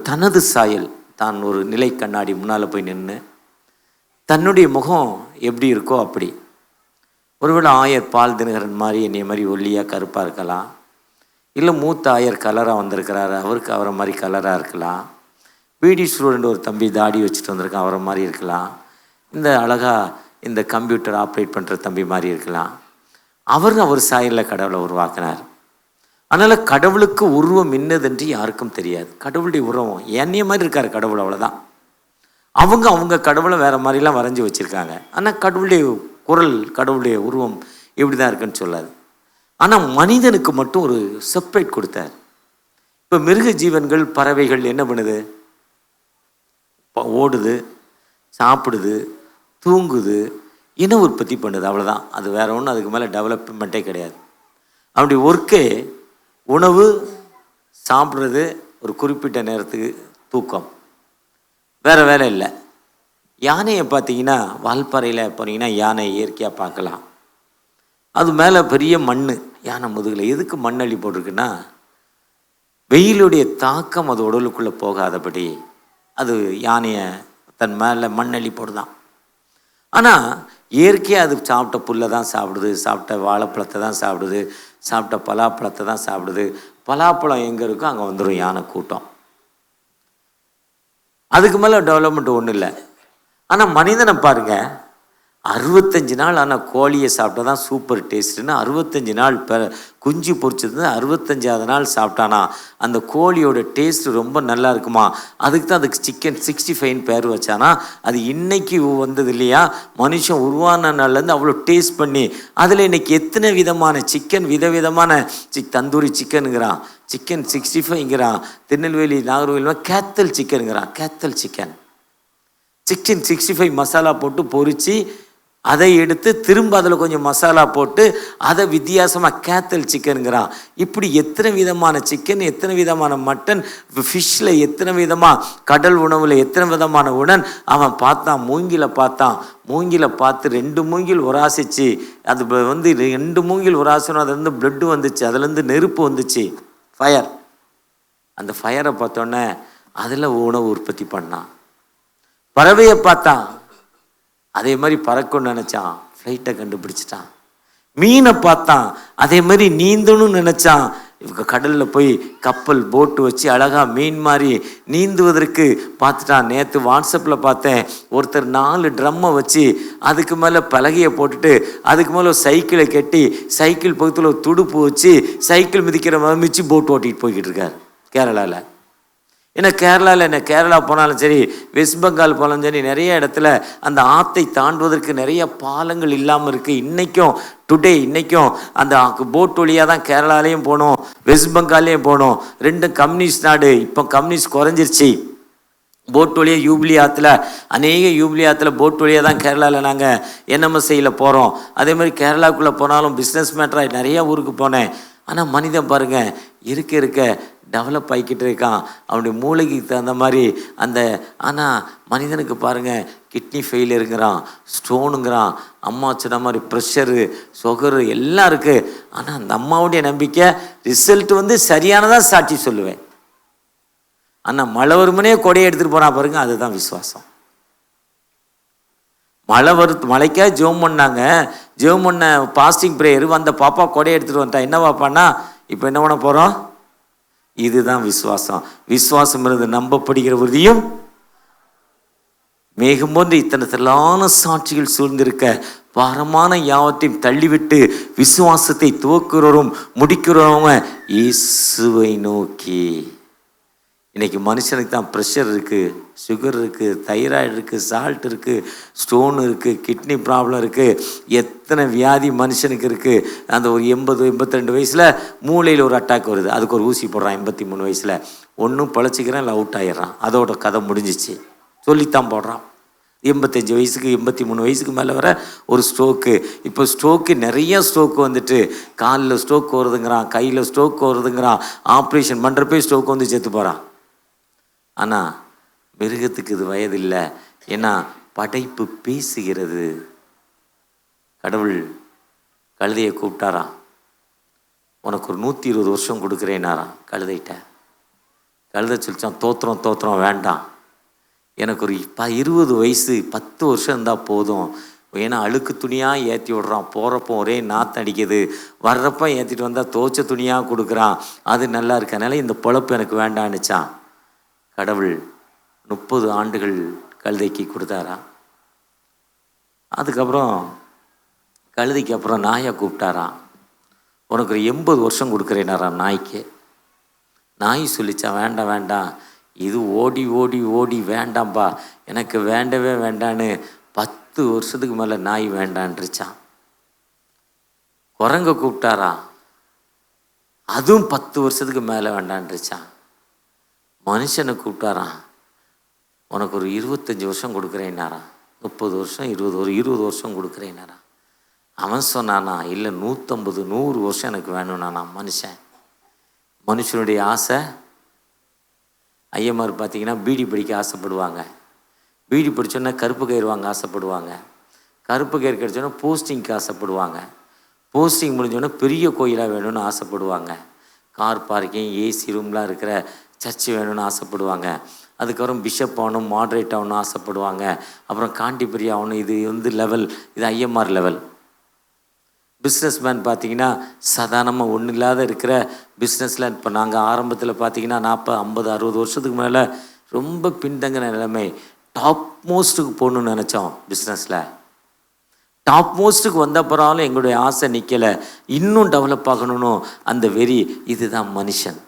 தனது சாயல். தான் ஒரு நிலை கண்ணாடி முன்னால் போய் நின்று தன்னுடைய முகம் எப்படி இருக்கோ அப்படி. ஒருவேளை ஆயர் பால் தினகரன் மாதிரி என்னை மாதிரி ஒல்லியாக கருப்பாக இருக்கலாம். இல்லை மூத்த ஆயர் கலராக வந்திருக்கிறாரு, அவருக்கு அவரை மாதிரி கலராக இருக்கலாம். பிடி ஸ்டூடெண்ட் ஒரு தம்பி தாடி வச்சுட்டு வந்திருக்கான், அவரை மாதிரி இருக்கலாம். இந்த அழகாக இந்த கம்ப்யூட்டர் ஆப்ரேட் பண்ணுற தம்பி மாதிரி இருக்கலாம். அவர் சாயலில் கடவுளை உருவாக்கினார். அதனால் கடவுளுக்கு உருவம் என்னதென்று யாருக்கும் தெரியாது. கடவுளுடைய உருவம் என்னைய மாதிரி இருக்கார் கடவுள், அவ்வளோதான். அவங்க கடவுளை வேறு மாதிரிலாம் வரைஞ்சி வச்சுருக்காங்க. ஆனால் கடவுளுடைய குரல், கடவுளுடைய உருவம் இப்படி தான் இருக்குன்னு சொல்லாது. ஆனால் மனிதனுக்கு மட்டும் ஒரு செப்பரேட் கொடுத்தார். இப்போ மிருக ஜீவன்கள், பறவைகள் என்ன பண்ணுது? ஓடுது, சாப்பிடுது, தூங்குது, இன உற்பத்தி பண்ணுது, அவ்வளோதான். அது வேறு ஒன்றும் அதுக்கு மேலே டெவலப்மெண்ட்டே கிடையாது. அப்படி ஒர்க்கே உணவு, சாப்பிட்றது, ஒரு குறிப்பிட்ட நேரத்துக்கு தூக்கம், வேறு வேலை இல்லை. யானையை பார்த்தீங்கன்னா வால்பாறையில் போனீங்கன்னா யானை இயற்கையாக பார்க்கலாம். அது மேலே பெரிய மண், யானை முதுகில். எதுக்கு மண்ணள்ளி போட்டிருக்குன்னா வெயிலுடைய தாக்கம் அது உடலுக்குள்ளே போகாதபடி அது யானையை தன் மேலே மண்ணள்ளி போடுதான். ஆனால் இயற்கையாக அது சாப்பிட்ட புல்லை தான் சாப்பிடுது, சாப்பிட்ட வாழைப்பழத்தை தான் சாப்பிடுது, சாப்பிட்ட பலாப்பழத்தை தான் சாப்பிடுது. பலாப்பழம் எங்கே இருக்கோ அங்கே வந்துடும் யானை கூட்டம். அதுக்கு மேலே டெவலப்மெண்ட் ஒன்றும் இல்லை. ஆனால் மனிதனை பாருங்கள், 65 நாள் ஆனால் கோழியை சாப்பிட்டா தான் சூப்பர் டேஸ்ட்டுன்னு 65 நாள் குஞ்சு பொரிச்சது 65ஆவது நாள் சாப்பிட்டானா அந்த கோழியோட டேஸ்ட்டு ரொம்ப நல்லா இருக்குமா. அதுக்கு தான் அதுக்கு சிக்கன் 65 பேர் வச்சானா. அது இன்னைக்கு வந்தது இல்லையா, மனுஷன் உருவான நாள்லேருந்து அவ்வளோ டேஸ்ட் பண்ணி அதில் இன்னைக்கு எத்தனை விதமான சிக்கன், விதவிதமான தந்தூரி சிக்கனுங்கிறான், சிக்கன் 65ங்கிறான், திருநெல்வேலி நாகர்கோவில் கேத்தல் சிக்கனுங்கிறான். கேத்தல் சிக்கன் 65 மசாலா போட்டு பொரித்து அதை எடுத்து திரும்ப அதில் கொஞ்சம் மசாலா போட்டு அதை வித்தியாசமாக கேத்தல் சிக்கனுங்கிறான். இப்படி எத்தனை விதமான சிக்கன், எத்தனை விதமான மட்டன், ஃபிஷ்ஷில் எத்தனை விதமாக, கடல் உணவில் எத்தனை விதமான உணன். அவன் பார்த்தான், மூங்கில பார்த்து 2 மூங்கில் உராசிச்சு. அது 2 மூங்கில் உராசணும். அதுலேருந்து பிளட்டு வந்துச்சு, அதுலேருந்து நெருப்பு வந்துச்சு, ஃபயர். அந்த ஃபயரை பார்த்தோன்னே அதில் உணவு உற்பத்தி பண்ணான். பறவையை பார்த்தான், அதே மாதிரி பறக்கணும்னு நினச்சான், ஃப்ளைட்டை கண்டுபிடிச்சிட்டான். மீனை பார்த்தான், அதே மாதிரி நீந்தணும்னு நினச்சான். இவங்க கடலில் போய் கப்பல் போட்டு வச்சு அழகாக மீன் மாதிரி நீந்துவதற்கு பார்த்துட்டான். நேற்று வாட்ஸ்அப்பில் பார்த்தேன், ஒருத்தர் 4 ட்ரம்மை வச்சு அதுக்கு மேலே பலகையை போட்டுட்டு அதுக்கு மேலே சைக்கிளை கட்டி சைக்கிள் பக்கத்தில் ஒரு துடுப்பு வச்சு சைக்கிள் மிதிச்சு போட்டு ஓட்டிகிட்டு போய்கிட்டு இருக்கார் கேரளாவில். ஏன்னா கேரளா போனாலும் சரி, வெஸ்ட் பெங்கால் போனாலும் சரி, நிறைய இடத்துல அந்த ஆற்றை தாண்டுவதற்கு நிறைய பாலங்கள் இல்லாமல் இருக்குது. இன்றைக்கும் அந்த போட் வழியாக தான் கேரளாலேயும் போகணும், வெஸ்ட் பெங்கால்லையும் போகணும். 2 கம்யூனிஸ்ட் நாடு. இப்போ கம்யூனிஸ்ட் குறைஞ்சிருச்சு. போட் வழியாக அநேக யூபிலி ஆற்றுல போட் வழியாக தான் கேரளாவில் நாங்கள் என்எம்எஸ்ஐயில் போகிறோம். அதே மாதிரி கேரளாவுக்குள்ளே போனாலும் பிஸ்னஸ் மேட்டராக நிறையா ஊருக்கு போனேன். ஆனால் மனிதன் பாருங்கள், இருக்க டெவலப் ஆகிக்கிட்டு இருக்கான் அவனுடைய மூளைக்கு தகுந்த மாதிரி. ஆனால் மனிதனுக்கு பாருங்கள், கிட்னி ஃபெயிலியருங்கிறான், ஸ்டோனுங்கிறான், அம்மா சொன்ன மாதிரி ப்ரெஷரு, சுகரு எல்லாம் இருக்குது. ஆனால் அந்த அம்மாவுடைய நம்பிக்கை ரிசல்ட் சரியானதாக சாட்சி சொல்லுவேன். ஆனால் மழை வருமனே கொடையை எடுத்துகிட்டு போனா பாருங்க, அதுதான் விசுவாசம். மழைக்காக ஜெபம் பண்ண பாஸ்டிங் ப்ரேயர். அந்த பாப்பா கொடையை எடுத்துகிட்டு வந்துட்டா. என்ன பாப்பான்னா, இப்போ என்ன பண்ண போகிறோம்? இதுதான் விசுவாசம். விசுவாசம் இருந்து நம்பப்படுகிற உறுதியும் மேகம் போன்று இத்தனை திரளான சாட்சிகள் சூழ்ந்திருக்க பாரமான யாவத்தையும் தள்ளிவிட்டு விசுவாசத்தை துவக்குறவரும் முடிக்கிறவங்க இயேசுவை நோக்கி. இன்றைக்கி மனுஷனுக்கு தான் ப்ரெஷர் இருக்குது, சுகர் இருக்குது, தைராய்டு இருக்குது, சால்ட் இருக்குது, ஸ்டோன் இருக்குது, கிட்னி ப்ராப்ளம் இருக்குது, எத்தனை வியாதி மனுஷனுக்கு இருக்குது. அந்த ஒரு 80-82 வயசில் மூளையில் ஒரு அட்டாக் வருது, அதுக்கு ஒரு ஊசி போடுறான். 83 வயசில் ஒன்றும் பழச்சிக்கிறான், இல்லை அவுட் ஆகிடுறான். அதோட கதை முடிஞ்சிச்சு. சொல்லித்தான் போடுறான். 85 வயசுக்கு 83 வயசுக்கு மேலே வர ஒரு ஸ்ட்ரோக்கு. இப்போ ஸ்ட்ரோக்கு நிறைய ஸ்ட்ரோக்கு வந்துட்டு, காலில் ஸ்ட்ரோக் வருதுங்கிறான், கையில் ஸ்ட்ரோக் வருதுங்கிறான், ஆப்ரேஷன் பண்ணுறப்பே ஸ்ட்ரோக் வந்து செத்து போகிறான். ஆனால் மிருகத்துக்கு இது வயதில்லை. ஏன்னா படைப்பு பேசுகிறது. கடவுள் கழுதையை கூப்பிட்டாராம், உனக்கு ஒரு 120 வருஷம் கொடுக்குறேனாராம் கழுதைகிட்ட. கழுதை சொல்லிச்சான், தோத்திரம் வேண்டாம், எனக்கு ஒரு 20 வயசு 10 வருஷம் இருந்தால் போதும். ஏன்னா அழுக்கு துணியாக ஏற்றி விடுறான், போகிறப்போ ஒரே நாற்று அடிக்குது, வர்றப்போ ஏற்றிட்டு வந்தால் துவைச்ச துணியாக கொடுக்குறான், அது நல்லா இருக்கனால இந்த பொழப்பு எனக்கு வேண்டான்னுச்சான். கடவுள் 30 ஆண்டுகள் கழுதைக்கு கொடுத்தாரா. அதுக்கப்புறம் கழுதைக்கு அப்புறம் நாயை கூப்பிட்டாராம், உனக்கு ஒரு 80 வருஷம் கொடுக்குறேனாராம் நாய்க்கு. நாய் சொல்லிச்சா, வேண்டாம், இது ஓடி வேண்டாம்ப்பா, எனக்கு வேண்டவே வேண்டான்னு 10 வருஷத்துக்கு மேலே நாய் வேண்டான்றிச்சான். குரங்க கூப்பிட்டாரா, அதுவும் 10 வருஷத்துக்கு மேலே வேண்டான்றிச்சான். மனுஷனை கூப்பிட்டாரான், உனக்கு ஒரு 25 வருஷம் கொடுக்குறேன்னாரான். 30 வருஷம் 20 வருஷம் கொடுக்குறேன்னாரான். அவன் சொன்னானா, இல்லை 150 100 வருஷம் எனக்கு வேணும்னானா. மனுஷனுடைய ஆசை. ஐயமார் பார்த்தீங்கன்னா பீடி படிக்க ஆசைப்படுவாங்க, பீடி படித்தோன்னா கருப்பு கயிறு வாங்க ஆசைப்படுவாங்க, கருப்பு கயிறு கிடைச்சோன்னா போஸ்டிங்க்கு ஆசைப்படுவாங்க, போஸ்டிங் முடிஞ்சோன்னா பெரிய கோயிலாக வேணும்னு ஆசைப்படுவாங்க, கார் பார்க்கிங் ஏசி ரூம்லாம் இருக்கிற சர்ச்சு வேணும்னு ஆசைப்படுவாங்க, அதுக்கப்புறம் பிஷப் ஆகணும், மாட்ரேட் ஆகணும்னு ஆசைப்படுவாங்க, அப்புறம் காண்டிபுரி ஆகணும். இது லெவல், இது ஐஎம்ஆர் லெவல். பிஸ்னஸ் மேன் பார்த்திங்கன்னா சாதாரணமாக ஒன்றும் இல்லாத இருக்கிற பிஸ்னஸில் இப்போ நாங்கள் ஆரம்பத்தில் பார்த்திங்கன்னா 40 50 60 வருஷத்துக்கு மேலே ரொம்ப பின்தங்கின நிலைமை. டாப் மோஸ்ட்டுக்கு போகணுன்னு நினச்சோம். பிஸ்னஸில் டாப் மோஸ்ட்டுக்கு வந்த பிறகு எங்களுடைய ஆசை நிற்கலை, இன்னும் டெவலப் ஆகணும்னு அந்த வெறி. இதுதான் மனுஷன்.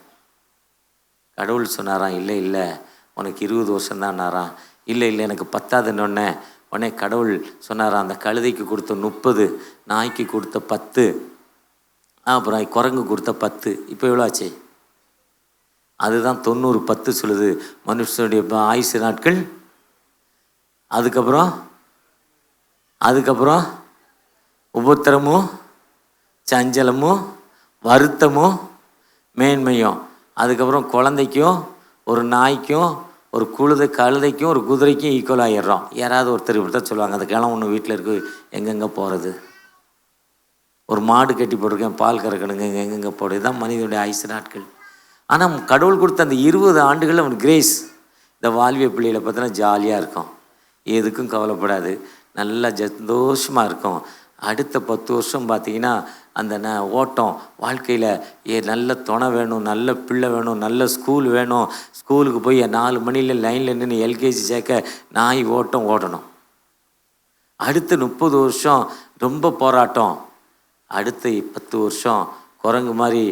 கடவுள் சொன்னாராம், இல்லை உனக்கு 20 வருஷம்தான்னாராம். இல்லை எனக்கு 10 உடனே கடவுள் சொன்னாராம், அந்த கழுதைக்கு கொடுத்த 30, நாய்க்கு கொடுத்த 10, அப்புறம் குரங்கு கொடுத்த 10, இப்போ எவ்வளோ ஆச்சு? அதுதான் 90 10 சொல்லுது மனுஷனுடைய ஆயுசு நாட்கள். அதுக்கப்புறம் அதுக்கப்புறம் உபத்திரமும் சஞ்சலமும் வருத்தமும் மேன்மையும். அதுக்கப்புறம் குழந்தைக்கும் ஒரு நாய்க்கும் ஒரு கழுதைக்கும் ஒரு குதிரைக்கும் ஈக்குவல் ஆகிடுறோம். யாராவது ஒருத்தர் இப்படி தான் சொல்லுவாங்க, அந்த கிழமை ஒன்று வீட்டில் இருக்கு, எங்கெங்கே போகிறது. ஒரு மாடு கட்டி போட்டிருக்கேன், பால் கறக்கணுங்க, எங்கெங்கே போடுறது. இதுதான் மனிதனுடைய ஆயுசு நாட்கள். ஆனால் கடவுள் கொடுத்த அந்த 20 ஆண்டுகள் அவன் கிரேஸ். இந்த வாழ்விய பிள்ளைகளை பார்த்தோன்னா ஜாலியாக இருக்கும், எதுக்கும் கவலைப்படாது, நல்லா சந்தோஷமாக இருக்கும். அடுத்த 10 வருஷம் பார்த்திங்கன்னா அந்த ஓட்டம் வாழ்க்கையில் நல்ல துணை வேணும், நல்ல பிள்ளை வேணும், நல்ல ஸ்கூல் வேணும். ஸ்கூலுக்கு போய் 4 மணியில் லைனில் நின்று எல்கேஜி சேர்க்க நாய் ஓட்டம் ஓடணும். அடுத்த 30 வருஷம் ரொம்ப போராட்டம். அடுத்த 10 வருஷம் குரங்கு மாதிரி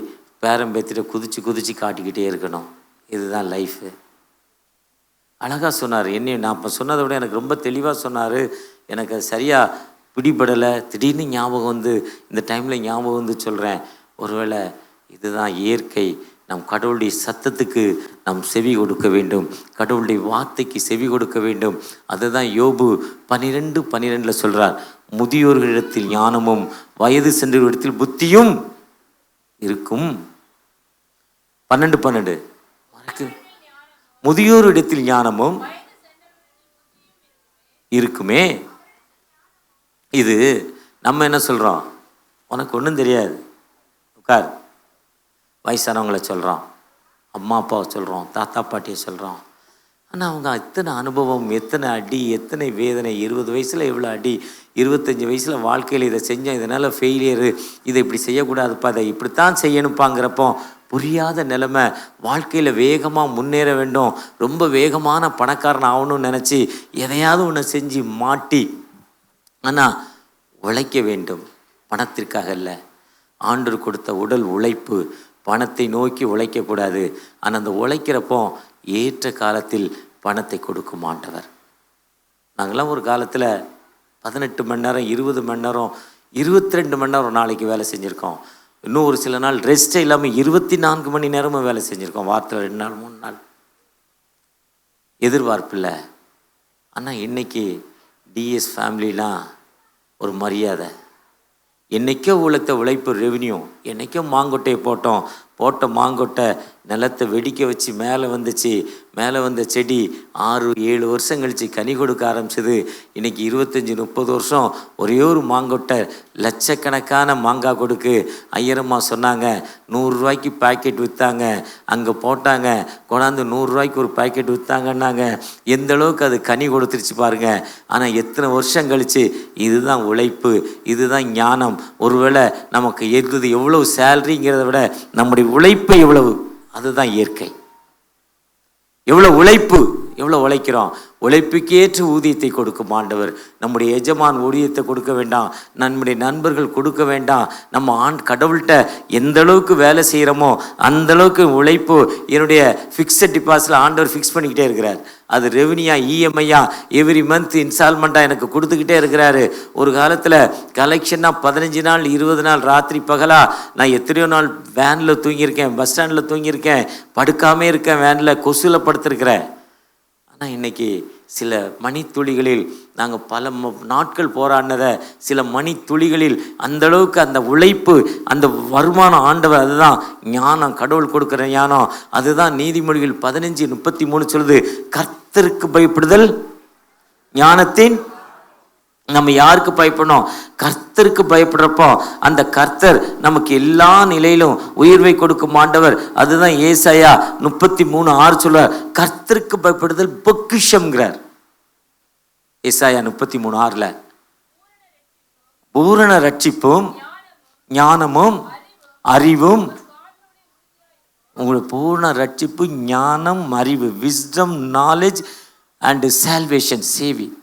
பேரம்பேத்திட்ட குதித்து காட்டிக்கிட்டே இருக்கணும். இதுதான் லைஃபு. அழகாக சொன்னார். நான் இப்போ சொன்னதை விட எனக்கு ரொம்ப தெளிவாக சொன்னார். எனக்கு அது சரியாக பிடிபடலை. திடீர்னு ஞாபகம் வந்து இந்த டைமில் ஞாபகம் வந்து சொல்கிறேன். ஒருவேளை இதுதான் இயற்கை. நம் கடவுளுடைய சத்தத்துக்கு நாம் செவி கொடுக்க வேண்டும், கடவுளுடைய வார்த்தைக்கு செவி கொடுக்க வேண்டும். அதுதான் யோபு 12:12 சொல்கிறார், முதியோர்களிடத்தில் ஞானமும் வயது சென்றவர்களிடத்தில் புத்தியும் இருக்கும். 12:12 முதியோரிடத்தில் ஞானமும் இருக்குமே. இது நம்ம என்ன சொல்கிறோம், உனக்கு ஒன்றும் தெரியாது உட்கார். வயசானவங்களை சொல்கிறோம், அம்மா அப்பாவை சொல்கிறோம், தாத்தா பாட்டியை சொல்கிறோம். ஆனால் அவங்க எத்தனை அனுபவம், எத்தனை அடி, எத்தனை வேதனை. 20 வயசில் எவ்வளோ அடி, 25 வயசில் வாழ்க்கையில் இதை செஞ்சோம், இதனால் ஃபெயிலியரு, இதை இப்படி செய்யக்கூடாதுப்பா, அதை இப்படித்தான் செய்யணுப்பாங்கிறப்போ புரியாத நிலைமை. வாழ்க்கையில் வேகமாக முன்னேற வேண்டும், ரொம்ப வேகமான பணக்காரன் ஆகணும்னு நினச்சி எதையாவது ஒன்று செஞ்சு மாட்டி. ஆனால் உழைக்க வேண்டும், பணத்திற்காக இல்லை. ஆண்டவர் கொடுத்த உடல் உழைப்பு, பணத்தை நோக்கி உழைக்கக்கூடாது. ஆனால் அந்த உழைக்கிறப்போ ஏற்ற காலத்தில் பணத்தை கொடுக்கும் ஆண்டவர். நாங்களாம் ஒரு காலத்தில் 18 மணி நேரம், 20 மணி நேரம், 22 மணி நேரம் நாளைக்கு வேலை செஞ்சுருக்கோம். இன்னும் ஒரு சில நாள் ரெஸ்ட்டே இல்லாமல் 24 மணி நேரமும் வேலை செஞ்சுருக்கோம். வாரத்தில் 2 நாள் 3 நாள் எதிர்பார்ப்பில்லை. ஆனால் இன்றைக்கி டிஎஸ் ஃபேமிலிலாம் ஒரு மரியாதை. என்றைக்கோ உழைத்த உழைப்பு ரெவென்யூ. என்றைக்கோ மாங்கொட்டையை போட்ட மாங்கொட்டை நிலத்தை வெடிக்க வச்சு மேலே வந்துச்சு. மேலே வந்த செடி 6-7 வருஷம் கழித்து கனி கொடுக்க ஆரம்பிச்சது. இன்றைக்கி 25-30 வருஷம் ஒரே ஒரு மாங்கொட்டை லட்சக்கணக்கான மாங்காய் கொடுக்கு. ஐயரம்மா சொன்னாங்க, 100 ரூபாய்க்கு பாக்கெட் விற்றாங்க, அங்கே போட்டாங்க, கொண்டாந்து 100 ரூபாய்க்கு ஒரு பாக்கெட் விற்றாங்கன்னாங்க. எந்த அளவுக்கு அது கனி கொடுத்துருச்சு பாருங்கள். ஆனால் எத்தனை வருஷம் கழித்து. இதுதான் உழைப்பு, இதுதான் ஞானம். ஒருவேளை நமக்கு இருக்குது எவ்வளவு சேலரிங்கிறத விட நம்முடைய உழைப்பு எவ்வளவு, அதுதான் இயற்கை. எவ்வளோ உழைப்பு, எவ்வளோ உழைக்கிறோம், உழைப்புக்கேற்ற ஊதியத்தை கொடுக்கும் ஆண்டவர். நம்முடைய எஜமான் ஊதியத்தை கொடுக்க வேண்டாம், நம்முடைய நண்பர்கள் கொடுக்க வேண்டாம். நம்ம கடவுள்கிட்ட எந்த அளவுக்கு வேலை செய்கிறோமோ அந்த அளவுக்கு உழைப்பு. என்னுடைய ஃபிக்ஸட் டிபாசிட்டில் ஆண்டவர் ஃபிக்ஸ் பண்ணிக்கிட்டே இருக்கிறார். அது ரெவென்யூயா, இஎம்ஐயா, எவ்ரி மந்த் இன்ஸ்டால்மெண்ட்டாக எனக்கு கொடுத்துக்கிட்டே இருக்கிறாரு. ஒரு காலத்தில் கலெக்ஷனாக 15 நாள் 20 நாள் ராத்திரி பகலாக நான் எத்தனையோ நாள் வேனில் தூங்கியிருக்கேன், பஸ் ஸ்டாண்டில் தூங்கியிருக்கேன், படுக்காமே இருக்கேன், வேனில் கொசுவில் படுத்துருக்கிறேன். ஆனால் இன்றைக்கி சில மணித்துளிகளில் நாங்கள் பல நாட்கள் போராடினதை சில மணித்துளிகளில் அந்தளவுக்கு அந்த உழைப்பு, அந்த வருமானம் ஆண்டவர். அதுதான் ஞானம், கடவுள் கொடுக்குற ஞானம். அதுதான் நீதிமொழிகள் 15:33 சொல்லுது, கர்த்தருக்கு பயப்படுதல் ஞானத்தின். நம்ம யாருக்கு பயப்படணும், கர்த்தருக்கு பயப்படுறப்போ அந்த கர்த்தர் நமக்கு எல்லா நிலையிலும் உயர்வை கொடுக்கும் ஆண்டவர். அதுதான் ஏசாயா 33:6 சொல்றார், கர்த்தருக்கு பயப்படுதல் பொக்கிஷம்ங்கிறார். ஏசாயா 33:6 பூரண ரட்சிப்பும் ஞானமும் அறிவும். உங்களுக்கு பூர்ண ரட்சிப்பு, ஞானம், அறிவு, wisdom, knowledge and salvation, saving.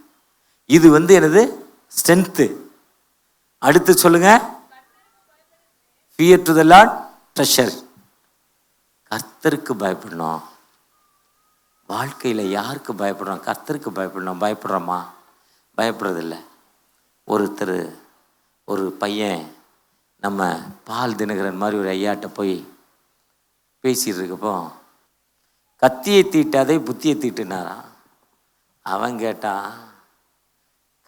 இது என்னது, ஸ்ட்ரென்த்து. அடுத்து சொல்லுங்க, fear to the Lord treasure. கர்த்தருக்கு பயப்படணும். வாழ்க்கையில் யாருக்கு பயப்படுறோம், கர்த்தருக்கு பயப்படணும். பயப்படுறோமா? பயப்படுறதில்லை. ஒரு பையன் நம்ம பால் தினகரன் மாதிரி ஒரு ஐயாட்ட போய் பேசிகிட்டு இருக்கப்போ, கத்தியை தீட்டாதே புத்தியை தீட்டுனாராம். அவன் கேட்டான்,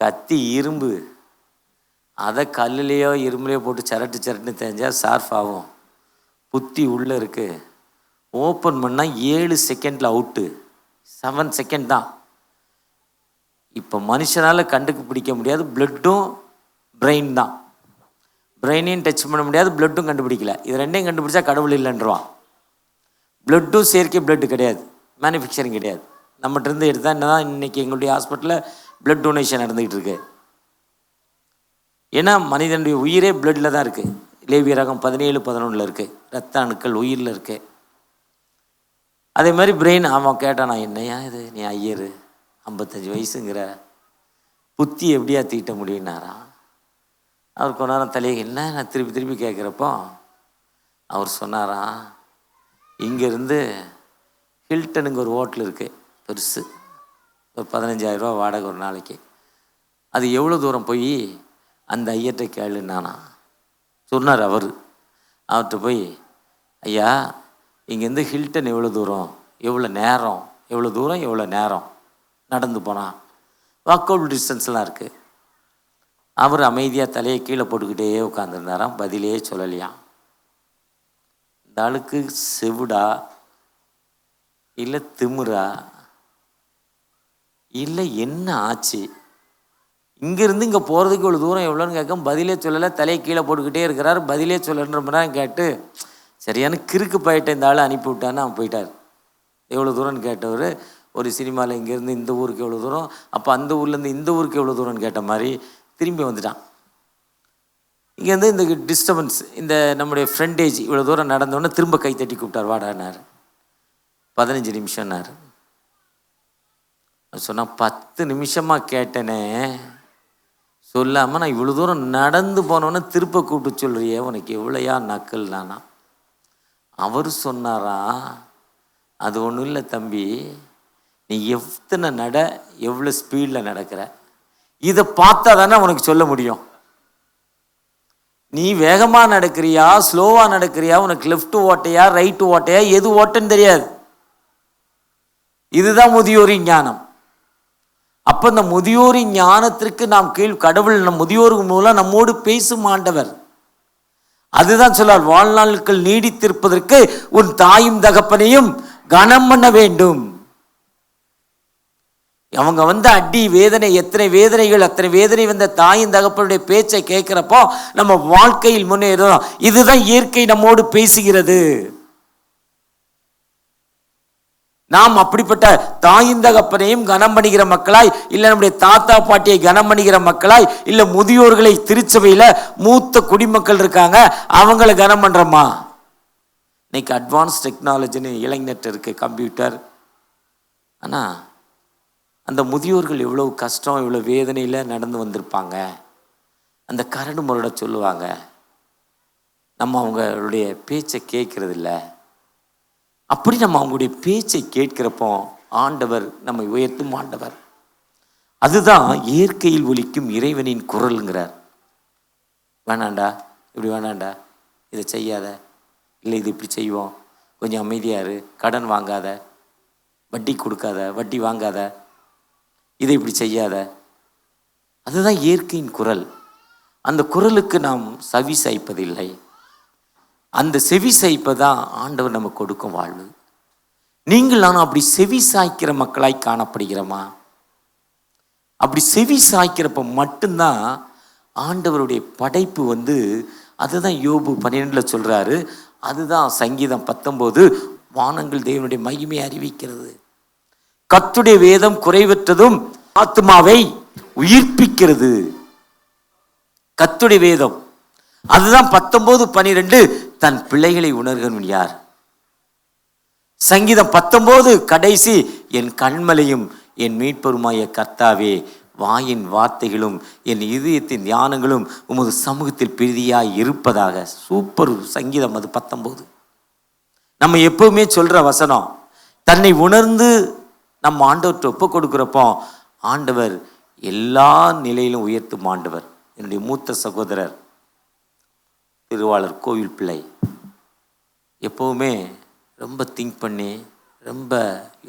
கத்தி இரும்பு, அதை கல்லுலேயோ இரும்புலையோ போட்டு சரட்டுன்னு தெரிஞ்சால் ஷார்ப் ஆகும். புத்தி உள்ளே இருக்குது, ஓப்பன் பண்ணால் 7 செகண்டில் அவுட்டு, 7 செகண்ட் தான். இப்போ மனுஷனால் பிடிக்க முடியாது, பிளட்டும் பிரெயின் தான். பிரெயினையும் டச் பண்ண முடியாது, பிளட்டும் கண்டுபிடிக்கல. இது ரெண்டையும் கண்டுபிடிச்சா கடவுள் இல்லைன்றான். பிளட்டும் செயற்கை பிளட்டு கிடையாது, மேனுஃபேக்சரிங் கிடையாது. நம்மகிட்ட எடுத்தால் என்ன தான் இன்றைக்கி எங்களுடைய ஹாஸ்பிட்டலில் பிளட் டொனேஷன் நடந்துக்கிட்டு இருக்கு. ஏன்னா மனிதனுடைய உயிரே பிளட்டில் தான் இருக்குது. லேவிய ரகம் 17-11 இருக்குது, ரத்த அணுக்கள் உயிரில் இருக்குது. அதே மாதிரி பிரெயின். அவன் கேட்டான், நான் என்னையா இது, நீ ஐயரு 55 வயசுங்கிற, புத்தி எப்படியா தீட்ட முடியும்னாரா. அவர் கொஞ்ச நேரம் தலையை என்ன நான் திருப்பி கேட்குறப்போ அவர் சொன்னாரா, இங்கேருந்து ஹில்டனுங்க ஒரு ஹோட்டல் இருக்குது பெருசு, ஒரு 15,000 ரூபா வாடகை ஒரு நாளைக்கு. அது எவ்வளோ தூரம் போய் அந்த ஐயர்கிட்ட கேளுன்னானா. சொன்னார் அவர்கிட்ட போய், ஐயா இங்கேருந்து ஹில்டன் எவ்வளோ தூரம், எவ்வளோ நேரம், எவ்வளோ தூரம் எவ்வளோ நேரம் நடந்து போனால், வாக் அவுட் டிஸ்டன்ஸ்லாம் இருக்குது. அவர் அமைதியாக தலையை கீழே போட்டுக்கிட்டே உட்காந்துருந்தாராம், பதிலே சொல்லலையாம். இந்த ஆளுக்கு செவிடா இல்லை திமுறா இல்லை என்ன ஆச்சு, இங்கேருந்து இங்கே போகிறதுக்கு இவ்வளோ தூரம் எவ்வளோன்னு கேட்க பதிலே சொல்லலை, தலையை கீழே போட்டுக்கிட்டே இருக்கிறார். பதிலே சொல்லன்ற மாதிரி கேட்டு சரியான கிறுக்கு போயிட்ட இந்த ஆள் அனுப்பி விட்டான்னு அவன் போயிட்டார். எவ்வளோ தூரம்னு கேட்டவர், ஒரு சினிமாவில் இங்கேருந்து இந்த ஊருக்கு எவ்வளோ தூரம், அப்போ அந்த ஊர்லேருந்து இந்த ஊருக்கு எவ்வளோ தூரம்னு கேட்ட மாதிரி திரும்பி வந்துட்டான். இங்கேருந்து இந்த டிஸ்டர்பன்ஸ், இந்த நம்முடைய ஃப்ரெண்டேஜ் இவ்வளோ தூரம் நடந்தோன்னே திரும்ப கை தட்டி கூப்பிட்டார், வாடானார். 15 நிமிஷம்னார். சொன்னால் 10 நிமிஷமாக கேட்டேனே சொல்லாமல் நான் இவ்வளோ தூரம் நடந்து போனோன்னே திருப்ப கூப்பிட்டு சொல்கிறியே, உனக்கு எவ்வளோயா நக்கல் நானா. அவர் சொன்னாரா, அது ஒன்றும் இல்லை தம்பி, நீ எத்தனை எவ்வளோ ஸ்பீடில் நடக்கிற, இதை பார்த்தா தானே உனக்கு சொல்ல முடியும். நீ வேகமாக நடக்கிறியா ஸ்லோவாக நடக்கிறியா, உனக்கு லெஃப்ட் ஓட்டையா ரைட்டு ஓட்டையா எது ஓட்டன்னு தெரியாது. இதுதான் முதியோரின் ஞானம். அப்போ இந்த முதியோரின் ஞானத்திற்கு நாம் கடவுள் நம் முதியோர் மூலம் நம்மோடு பேசும் ஆண்டவர். அதுதான் சொல்லார், வாழ்நாட்கள் நீடித்திருப்பதற்கு உன் தாயும் தகப்பனையும் கனம் பண்ண வேண்டும். அவங்க அடி வேதனை, எத்தனை வேதனைகள், அத்தனை வேதனை வந்த தாயின் தகப்பனுடைய பேச்சை கேட்கிறப்போ நம்ம வாழ்க்கையில் முன்னேறோம். இதுதான் இயற்கை நம்மோடு பேசுகிறது. நாம் அப்படிப்பட்ட தாயின் தகப்பனையும் கனம் பண்ணுகிற மக்களாய், இல்லை நம்முடைய தாத்தா பாட்டியை கனம் பண்ணுகிற மக்களாய், இல்லை முதியோர்களை திருச்சபையில் மூத்த குடிமக்கள் இருக்காங்க அவங்கள கனம் பண்ணுறோமா? இன்னைக்கு அட்வான்ஸ் டெக்னாலஜின்னு இளைஞர் இருக்குது, கம்ப்யூட்டர். ஆனால் அந்த முதியோர்கள் எவ்வளோ கஷ்டம் எவ்வளோ வேதனையில் நடந்து வந்திருப்பாங்க. அந்த கரடு முரட சொல்லுவாங்க, நம்ம அவங்களுடைய பேச்சை கேட்கறதில்ல. அப்படி நம்ம அவங்களுடைய பேச்சை கேட்கிறப்போ ஆண்டவர் நம்மை உயர்த்தும் ஆண்டவர். அதுதான் இயற்கையில் ஒலிக்கும் இறைவனின் குரலுங்கிறார். வேணாண்டா, இப்படி வேணாண்டா, இதை செய்யாத, இல்லை இது இப்படி செய்வோம், கொஞ்சம் அமைதியாரு, கடன் வாங்காத, வட்டி கொடுக்காத, வட்டி வாங்காத, இதை இப்படி செய்யாத. அதுதான் இயற்கையின் குரல். அந்த குரலுக்கு நாம் செவி சாய்ப்பதில்லை. அந்த செவி சாய்ப்பதான் ஆண்டவர் நமக்கு கொடுக்கும் வாழ்வு. நீங்கள் நானும் அப்படி செவி சாய்க்கிற மக்களாய் காணப்படுகிறோமா? அப்படி செவி சாய்க்கிறப்ப மட்டும்தான் ஆண்டவருடைய படைப்பு அதுதான் யோபு 12 சொல்றாரு. அதுதான் சங்கீதம் 19, வானங்கள் தேவனுடைய மகிமையை அறிவிக்கிறது. கர்த்தருடைய வேதம் குறைவற்றதும் ஆத்மாவை உயிர்ப்பிக்கிறது. கர்த்தருடைய வேதம் அதுதான் 19:12 தன் பிள்ளைகளை உணர்கவன் யார்? சங்கீதம் 19 கடைசி, என் கண்மலையும் என் மீட்பருமாய கர்த்தாவே, வாயின் வார்த்தைகளும் என் இதயத்தின் தியானங்களும் உமது சமூகத்தில் பிரீதியாய் இருப்பதாக. சூப்பர் சங்கீதம் அது 19. நம்ம எப்பவுமே சொல்ற வசனம், தன்னை உணர்ந்து நம்ம ஆண்டவர்கிட்ட ஒப்பு கொடுக்குறப்போ ஆண்டவர் எல்லா நிலையிலும் உயர்த்தும் ஆண்டவர். என்னுடைய மூத்த சகோதரர் திருவாளர் கோவில் பிள்ளை எப்போவுமே ரொம்ப திங்க் பண்ணி ரொம்ப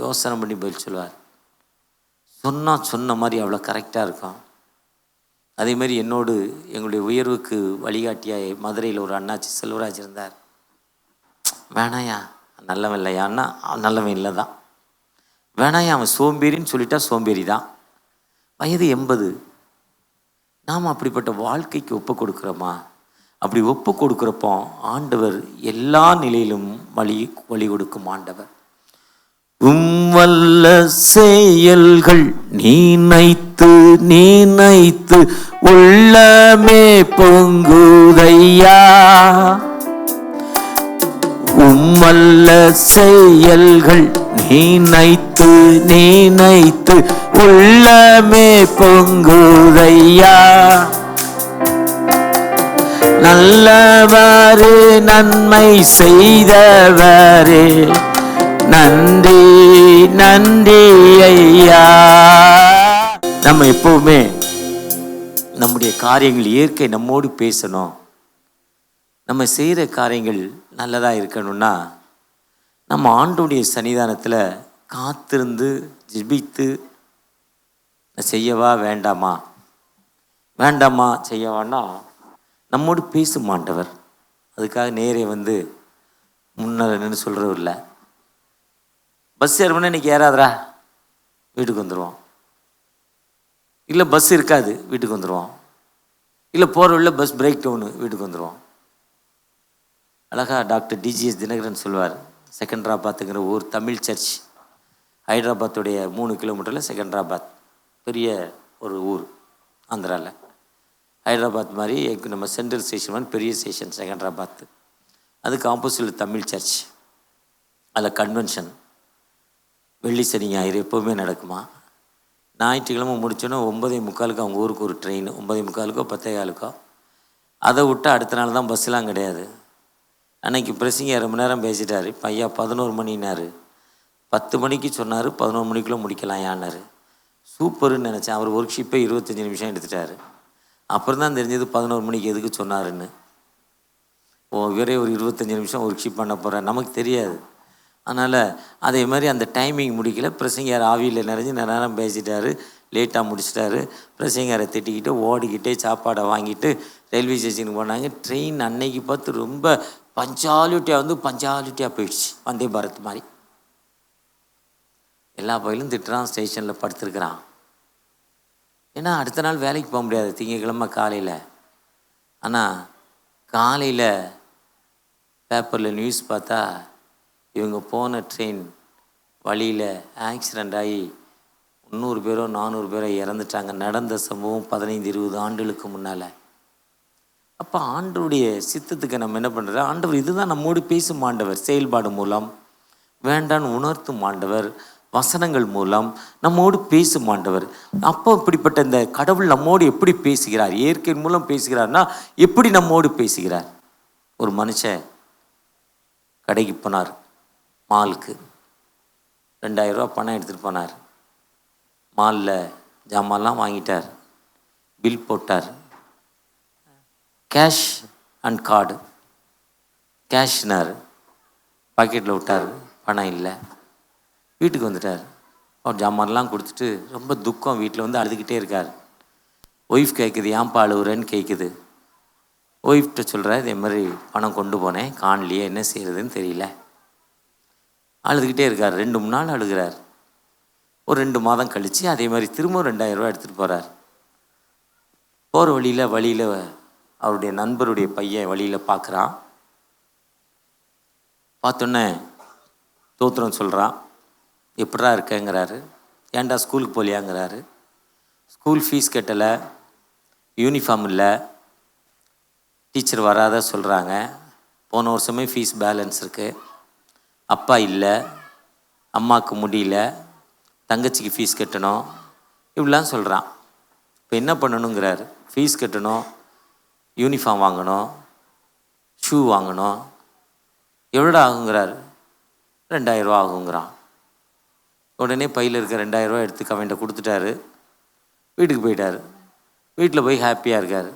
யோசனை பண்ணி பதில் சொல்லுவார். சொன்ன மாதிரி அவ்வளோ கரெக்டாக இருக்கும். அதேமாதிரி என்னோடு எங்களுடைய உயர்வுக்கு வழிகாட்டியாக மதுரையில் ஒரு அண்ணாச்சி செல்வராஜ் இருந்தார். வேணாயா நல்லவன் இல்லையான்னா நல்லவன் இல்லை தான். வேணாயா அவன் சோம்பேறின்னு சொல்லிட்டா சோம்பேறி தான். வயது 80. நாம் அப்படிப்பட்ட வாழ்க்கைக்கு ஒப்பு கொடுக்குறோமா? அப்படி ஒப்பு கொடுக்குறப்போ ஆண்டவர் எல்லா நிலையிலும் வழி கொடுக்கும் ஆண்டவர். வல்ல செயல்கள் நீனைத்து உள்ளமே பொங்குதையா. வல்ல செயல்கள் நீனைத்து உள்ளமே பொங்குதையா. நல்லவரே நன்மை செய்தவரே நன்றி நன்றி ஐயா. நம்ம எப்பவுமே நம்முடைய காரியங்கள் இயற்கை நம்மோடு பேசணும். நம்ம செய்கிற காரியங்கள் நல்லதாக இருக்கணும்னா நம்ம ஆண்டவருடைய சன்னிதானத்தில் காத்திருந்து ஜெபித்து செய்யவா வேண்டாமா செய்யவான்னா நம்மோடு பேசும் ஆண்டவர். அதுக்காக நேரே வந்து முன்னன்னு சொல்கிறவர் இல்லை. பஸ் ஏறுமுன்னா இன்றைக்கி ஏறாதரா வீட்டுக்கு வந்துடுவோம். இல்லை பஸ் இருக்காது வீட்டுக்கு வந்துடுவோம். இல்லை போகிற வழியில் பஸ் பிரேக் டவுனு வீட்டுக்கு வந்துடுவோம். அழகாக டாக்டர் டிஜிஎஸ் தினகரன் சொல்வார், செகண்ட்ராபாத்துங்கிற ஊர் தமிழ் சர்ச், ஹைதராபாத்துடைய 3 கிலோமீட்டரில் செகண்ட்ராபாத் பெரிய ஒரு ஊர் ஆந்திராவில். ஹைதராபாத் மாதிரி நம்ம சென்ட்ரல் ஸ்டேஷன் மாதிரி பெரிய ஸ்டேஷன் செகண்ட்ராபாத். அதுக்கு ஆப்போசிட்டில் தமிழ் சர்ச். அதில் கன்வென்ஷன் வெள்ளி சனி ஞாயிறு எப்போவுமே நடக்குமா. ஞாயிற்றுக்கிழமை முடிச்சோன்னா 9:45 அவங்க ஊருக்கு ஒரு ட்ரெயின், 9:45 10:15. அதை விட்டு அடுத்த நாள் தான் பஸ்ஸெலாம் கிடையாது. அன்றைக்கி பிரசிங்க 2 மணி நேரம் பேசிட்டார். இப்போ ஐயா 11 மணினார். 10 மணிக்கு சொன்னார், 11 மணிக்குள்ளே முடிக்கலாம் யான்னார். சூப்பருன்னு நினச்சேன். அவர் ஒர்க் ஷிப்பை 25 நிமிஷம் எடுத்துட்டார். அப்புறம் தான் தெரிஞ்சது 11 மணிக்கு எதுக்கு சொன்னாருன்னு. இவரே ஒரு 25 நிமிஷம் ஒர்க் ஷிப் பண்ண போகிறேன், நமக்கு தெரியாது. அதனால் அதே மாதிரி அந்த டைமிங் முடிக்கல. பிரசங்கர் ஆவியில் நிறைஞ்சு நேரம் பேசிட்டார், லேட்டாக முடிச்சிட்டாரு. பிரசங்கரை திட்டிக்கிட்டு ஓடிக்கிட்டே சாப்பாடை வாங்கிட்டு ரயில்வே ஸ்டேஷனுக்கு போனாங்க. ட்ரெயின் அன்னைக்கு பார்த்து ரொம்ப பஞ்சாலிட்டியாக போயிடுச்சு. வந்தே பாரத் மாதிரி எல்லா பயிலும் திட்டுறான். ஸ்டேஷனில் படுத்துருக்குறான். ஏன்னா அடுத்த நாள் வேலைக்கு போக முடியாது திங்கக்கிழமை காலையில். ஆனால் காலையில் பேப்பரில் நியூஸ் பார்த்தா இவங்க போன ட்ரெயின் வழியில் ஆக்சிடெண்ட் ஆகி 300 பேரோ 400 பேரோ இறந்துட்டாங்க. நடந்த சம்பவம் 15-20 ஆண்டுகளுக்கு முன்னால். அப்போ ஆண்டவருடைய சித்தத்துக்கு நம்ம என்ன பண்ணுறோம்? ஆண்டவர் இதுதான் நம்மோடு பேசும் ஆண்டவர். செயல்பாடு மூலம் வேண்டான்னு உணர்த்தும் ஆண்டவர், வசனங்கள் மூலம் நம்மோடு பேசும் ஆண்டவர். அப்போ இப்படிப்பட்ட இந்த கடவுள் நம்மோடு எப்படி பேசுகிறார்? இயற்கையின் மூலம் பேசுகிறார்னா எப்படி நம்மோடு பேசுகிறார்? ஒரு மனுஷன் கடைக்கு போனார், மாலுக்கு 2000 ரூபா பணம் எடுத்துகிட்டு போனார். மாலில் ஜாமான்லாம் வாங்கிட்டார், பில் போட்டார். Cash and card. கேஷ்னார், பாக்கெட்டில் விட்டார், பணம் இல்லை. வீட்டுக்கு வந்துட்டார். அவர் ஜாமான்லாம் கொடுத்துட்டு ரொம்ப துக்கம். வீட்டில் வந்து அழுதுகிட்டே இருக்கார். ஒய்ஃப் கேட்குது, ஏன்பா அழுவுறேன்னு கேட்குது. ஒய்ஃப்கிட்ட சொல்கிறார், இதே மாதிரி பணம் கொண்டு போனேன், காணலையே, என்ன செய்கிறதுன்னு தெரியல. அழுதுகிட்டே இருக்கார். 2-3 நாள் அழுகிறார். ஒரு 2 மாதம் கழித்து அதே மாதிரி திரும்ப 2000 ரூபா எடுத்துகிட்டு போகிறார். போகிற வழியில் அவருடைய நண்பருடைய பையன் வழியில் பார்க்குறான். பார்த்தோன்னே தோத்திரம் சொல்கிறான். எப்படா இருக்கேங்கிறாரு. ஏன்டா ஸ்கூலுக்கு போலியாங்கிறாரு. ஸ்கூல் ஃபீஸ் கட்டலை, யூனிஃபார்ம் இல்லை, டீச்சர் வராத சொல்கிறாங்க. போன வருஷமே ஃபீஸ் பேலன்ஸ் இருக்குது. அப்பா இல்லை, அம்மாவுக்கு முடியல, தங்கச்சிக்கு ஃபீஸ் கட்டணும், இப்படிலாம் சொல்கிறான். இப்போ என்ன பண்ணணுங்கிறாரு. ஃபீஸ் கட்டணும், யூனிஃபார்ம் வாங்கணும், ஷூ வாங்கணும். எவ்வளோடா ஆகுங்கிறாரு. 2000 ரூபா ஆகுங்கிறான். உடனே பையில் இருக்க 2000 ரூபா எடுத்து கவன்ட்ட கொடுத்துட்டாரு. வீட்டுக்கு போயிட்டார். வீட்டில் போய் ஹாப்பியாக இருக்கார்.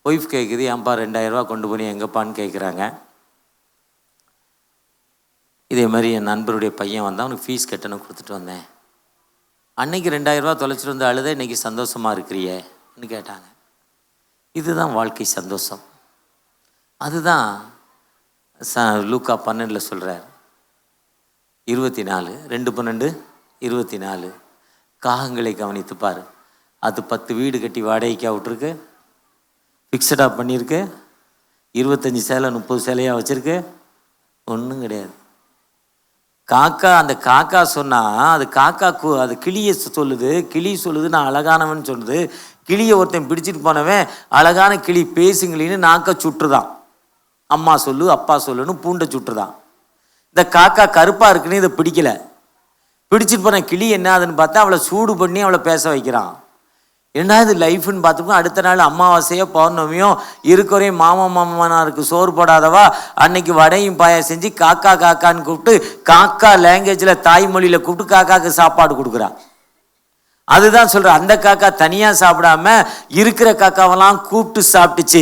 ஒய்ஃப் கேட்குது, ஏன்பா 2000 ரூபா கொண்டு போய் எங்கப்பான்னு கேட்குறாங்க. இதே மாதிரி என் நண்பருடைய பையன் வந்தால் அவனுக்கு ஃபீஸ் கட்டணும், கொடுத்துட்டு வந்தேன். அன்னைக்கு 2000 ரூபா தொலைச்சிட்டு வந்து அழுத, இன்றைக்கி சந்தோஷமாக இருக்கிறியேன்னு கேட்டாங்க. இதுதான் வாழ்க்கை சந்தோஷம். அதுதான் லூக்கா 12 சொல்கிறார். 24 2:12 24 காகங்களை கவனித்து பாரு. அது 10 வீடு கட்டி வாடகைக்காக விட்டுருக்கு, ஃபிக்ஸடாக பண்ணியிருக்கு, 25 சேலை 30 சேலையாக வச்சுருக்கு, ஒன்றும் கிடையாது. காக்கா, அந்த காக்கா சொன்னால் அது காக்காக்கு அது கிளியை சொல்லுது, கிளி சொல்லுது நான் அழகானவன் சொல்லுது. கிளியை ஒருத்தன் பிடிச்சிட்டு போனவன் அழகான கிளி பேசுங்களின்னு நாக்க சுட்டுதான். அம்மா சொல்லு அப்பா சொல்லுன்னு பூண்டை சுட்டுதான். இந்த காக்கா கருப்பாக இருக்குன்னு இதை பிடிக்கல. பிடிச்சிட்டு போன கிளி என்ன ஆகுதுன்னு பார்த்தா அவளை சூடு பண்ணி அவளை பேச வைக்கிறான். என்ன இது லைஃப்னு பார்த்துக்கோ. அடுத்த நாள் அமாவாசையோ பௌர்ணமியோ இருக்கிறையும் மாமனாருக்கு சோறு போடாதவா அன்னைக்கு வடையும் பாயா செஞ்சு காக்கா காக்கான்னு கூப்பிட்டு காக்கா லாங்குவேஜில் தாய்மொழியில் கூப்பிட்டு காக்காவுக்கு சாப்பாடு கொடுக்குறா. அதுதான் சொல்கிறேன், அந்த காக்கா தனியாக சாப்பிடாம இருக்கிற காக்காவெல்லாம் கூப்பிட்டு சாப்பிட்டுச்சு.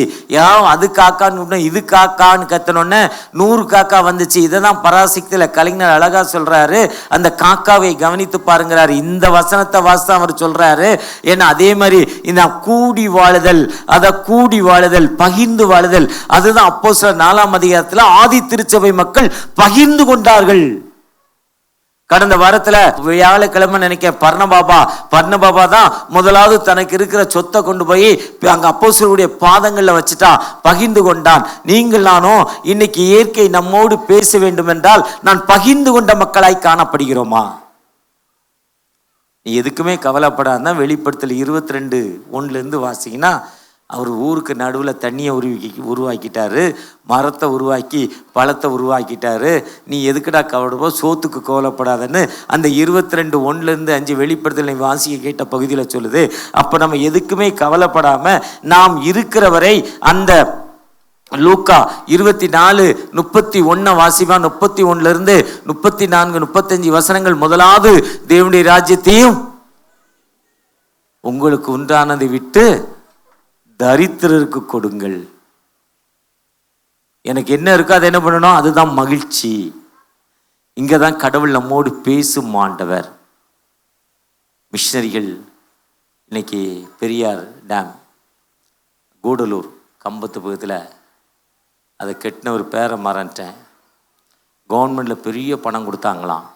அது காக்கான்னு கூப்பிட்டோம், இது காக்கான்னு கத்தனோடனே 100 காக்கா வந்துச்சு. இதை தான் பராசக்தியில் கலைஞர் அழகா சொல்கிறாரு, அந்த காக்காவை கவனித்து பாருங்கிறாரு. இந்த வசனத்தை வாசித்து அவர் சொல்கிறாரு. ஏன்னா அதே மாதிரி இந்த கூடி வாழுதல், கூடி வாழுதல், பகிர்ந்து வாழுதல், அதுதான் அப்போஸ்தலர் 4ஆம் அதிகாரத்தில் ஆதி திருச்சபை மக்கள் பகிர்ந்து கொண்டார்கள். கடந்த வாரத்தில் வியாழக்கிழமை நினைக்க பர்ணபாபா தான் முதலாவது தனக்கு இருக்கிற சொத்தை கொண்டு போய் அங்கே அப்போஸ்தலருடைய பாதங்களில் வச்சுட்டா, பகிர்ந்து கொண்டான். நீங்கள் நானும் இன்னைக்கு இயற்கை நம்மோடு பேச வேண்டும் என்றால் நான் பகிர்ந்து கொண்ட மக்களாய் காணப்படுகிறோமா? நீ எதுக்குமே கவலைப்படாதான். வெளிப்படுத்தல் 22:1 வாசிங்கன்னா அவர் ஊருக்கு நடுவில் தண்ணியை உருவாக்கிட்டாரு, மரத்தை உருவாக்கி பழத்தை உருவாக்கிட்டாரு. நீ எதுக்குடா கவலைப்போ, சோத்துக்கு கவலைப்படாதன்னு அந்த 22:1-5 வெளிப்படுத்தல் நீ வாசிக்க கேட்ட பகுதியில் சொல்லுது. அப்போ நம்ம எதுக்குமே கவலைப்படாமல் நாம் இருக்கிறவரை அந்த லூக்கா 24:31 வாசிப்பா. 31 34 35 வசனங்கள். முதலாவது தேவனுடைய ராஜ்யத்தையும் உங்களுக்கு உண்டானதை விட்டு தரித்திரருக்கு கொடுங்கள். எனக்கு என்ன இருக்கோ அதை என்ன பண்ணணும், அதுதான் மகிழ்ச்சி. இங்கே தான் கடவுள் நம்மோடு பேசும் ஆண்டவர். மிஷனரிகள் இன்னைக்கு பெரியார் டேம் கூடலூர் கம்பத்து பக்கத்தில் அதை கெட்டின ஒரு பேரை மறந்துட்டேன். கவர்மெண்டில் பெரிய பணம் கொடுத்தாங்களாம்.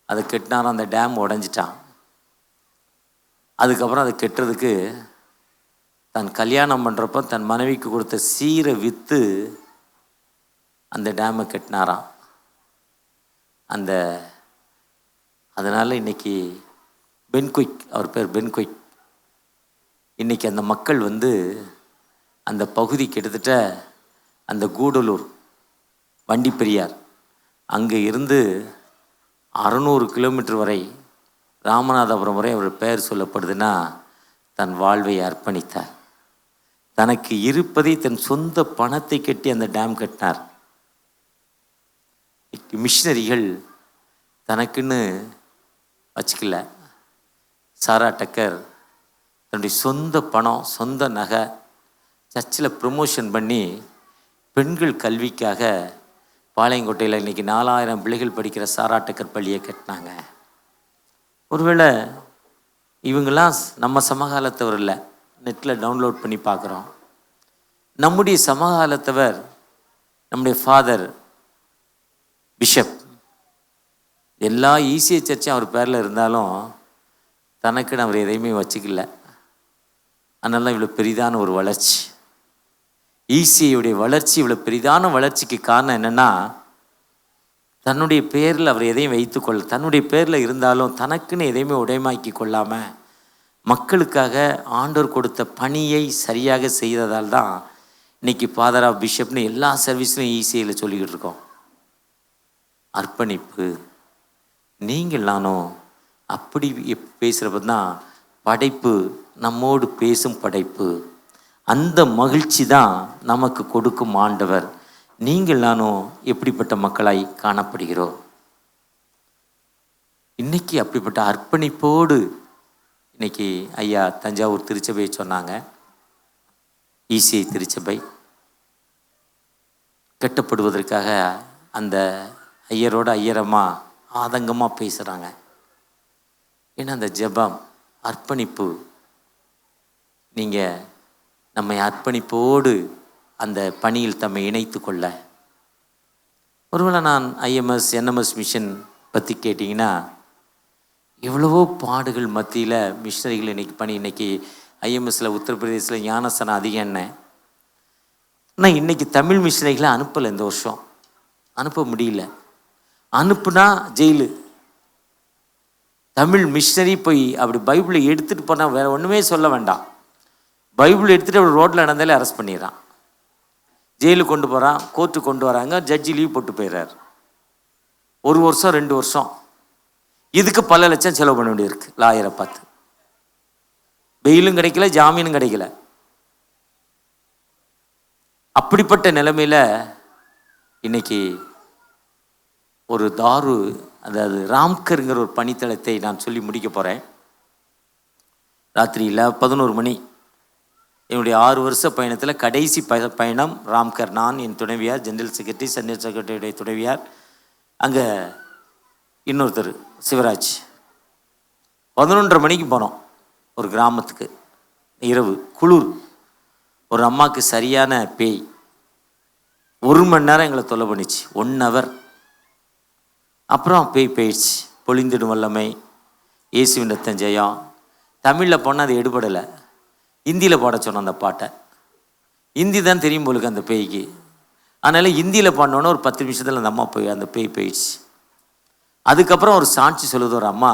அதை கெட்டினாலும் அந்த டேம் உடஞ்சிட்டான். அதுக்கப்புறம் அதை கெட்டுறதுக்கு தன் கல்யாணம் பண்ணுறப்ப தன் மனைவிக்கு கொடுத்த சீரை விற்று அந்த டேமை கட்டினாராம். அதனால் இன்னைக்கு பென்குயிக், அவர் பேர் பென்குயிக். இன்றைக்கி அந்த மக்கள் அந்த பகுதி கிட்டத்தட்ட அந்த கூடலூர் வண்டி பெரியார் அங்கே இருந்து 600 கிலோமீட்டர் வரை ராமநாதபுரம் வரை அவர் பெயர் சொல்லப்படுதுன்னா தன் வாழ்வை அர்ப்பணித்தார். தனக்கு இருப்பதை தன் சொந்த பணத்தை கட்டி அந்த டேம் கட்டினார். மிஷனரிகள் தனக்குன்னு வச்சுக்கல. சாரா டக்கர் தன்னுடைய சொந்த பணம், சொந்த நகை சர்ச்சில் ப்ரமோஷன் பண்ணி பெண்கள் கல்விக்காக பாளையங்கோட்டையில் இன்றைக்கி 4000 பிள்ளைகள் படிக்கிற சாரா டக்கர் பள்ளியை கட்டினாங்க. ஒருவேளை இவங்கெல்லாம் நம்ம சமகாலத்தவர் இல்லை, நெட்டில் டவுன்லோட் பண்ணி பார்க்குறோம். நம்முடைய சமகாலத்தவர் நம்முடைய ஃபாதர் பிஷப். எல்லா ஈசிய சர்ச்சும் அவர் பேரில் இருந்தாலும் தனக்குன்னு அவர் எதையுமே வச்சுக்கல. அதனால இவ்வளோ பெரிதான ஒரு வளர்ச்சி, ஈசியுடைய வளர்ச்சி, இவ்வளோ பெரிதான வளர்ச்சிக்கு காரணம் என்னென்னா தன்னுடைய பேரில் அவர் எதையும் வைத்துக்கொள்ள, தன்னுடைய பேரில் இருந்தாலும் தனக்குன்னு எதையுமே உடைமாக்கி கொள்ளாமல் மக்களுக்காக ஆண்டவர் கொடுத்த பணியை சரியாக செய்ததால் தான் இன்றைக்கி ஃபாதர் ஆஃப் பிஷப்னு எல்லா சர்வீஸ்லையும் ஈஸியில் சொல்லிக்கிட்டு இருக்கோம். அர்ப்பணிப்பு. நீங்கள் நானும் அப்படி பேசுகிறப்ப தான் படைப்பு நம்மோடு பேசும் படைப்பு. அந்த மகிழ்ச்சி தான் நமக்கு கொடுக்கும் ஆண்டவர். நீங்கள் நானும் எப்படிப்பட்ட மக்களாய் காணப்படுகிறோம்? இன்னைக்கு அப்படிப்பட்ட அர்ப்பணிப்போடு இன்னைக்கு ஐயா தஞ்சாவூர் திருச்சபையை சொன்னாங்க. ஈசிஐ திருச்சபை கட்டப்படுவதற்காக அந்த ஐயரோட ஐயரம்மா ஆதங்கமாக பேசுகிறாங்க. ஏன்னா அந்த ஜெபம், அர்ப்பணிப்பு. நீங்கள் நம்மை அர்ப்பணிப்போடு அந்த பணியில் தம்மை இணைத்து கொள்ள. ஒருவேளை நான் ஐஎம்எஸ் என்எம்எஸ் மிஷன் பற்றி கேட்டிங்கன்னா, எவ்வளவோ பாடுகள் மத்தியில் மிஷனரிகள் இன்றைக்கி பணி. இன்றைக்கி ஐஎம்எஸில் உத்தரப்பிரதேசில் ஞானசனம் அதிகம் என்ன. ஆனால் இன்றைக்கி தமிழ் மிஷனரிகளை அனுப்பலை. இந்த வருஷம் அனுப்ப முடியல. அனுப்புனா ஜெயிலு. தமிழ் மிஷனரி போய் அப்படி பைபிளை எடுத்துகிட்டு போனால் வேறு ஒன்றுமே சொல்ல வேண்டாம். பைபிள் எடுத்துகிட்டு அப்படி ரோட்டில் நடந்தாலே அரெஸ்ட் பண்ணிடுறான், ஜெயிலுக்கு கொண்டு போகிறான், கோர்ட்டுக்கு கொண்டு வராங்க, ஜட்ஜி லீவ் போட்டு போயிடுறாரு. 1 வருஷம் 2 வருஷம் இதுக்கு பல லட்சம் செலவு பண்ண வேண்டியிருக்கு. லாயரை பார்த்து பெயிலும் கிடைக்கல, ஜாமீனும் கிடைக்கல. அப்படிப்பட்ட நிலைமையில் இன்னைக்கு ஒரு தாரு, அதாவது ராம்கருங்கிற ஒரு பணித்தளத்தை நான் சொல்லி முடிக்க போகிறேன். ராத்திரியில் 11 மணி என்னுடைய 6 வருஷ பயணத்தில் கடைசி பயணம் ராம்கர். நான், என் துணைவியார், ஜெனரல் செக்ரட்டரி, சென்ட்ரல் செக்ரட்டரியுடைய துணைவியார், அங்கே இன்னொருத்தர் சிவராஜ். 11:30 மணிக்கு போனோம் ஒரு கிராமத்துக்கு. இரவு குளிர். ஒரு அம்மாவுக்கு சரியான பேய். 1 மணி நேரம் எங்களை தொல்லை பண்ணிச்சு. 1 hour. அப்புறம் பேய் போயிடுச்சு. பொழிந்திடும் வல்லமை, இயேசுவின் ரத்தம் ஜெயம். தமிழில் போனால் அது எடுபடலை. ஹிந்தியில் பாட சொன்னோம் அந்த பாட்டை. ஹிந்தி தான் தெரியும் போலுக்கு அந்த பேய்க்கு. அதனால் ஹிந்தியில் பாடினோன்னே ஒரு 10 நிமிஷத்தில் அந்த அம்மா அந்த பேய் போயிடுச்சு. அதுக்கப்புறம் ஒரு சாட்சி சொல்லுது. ஒரு அம்மா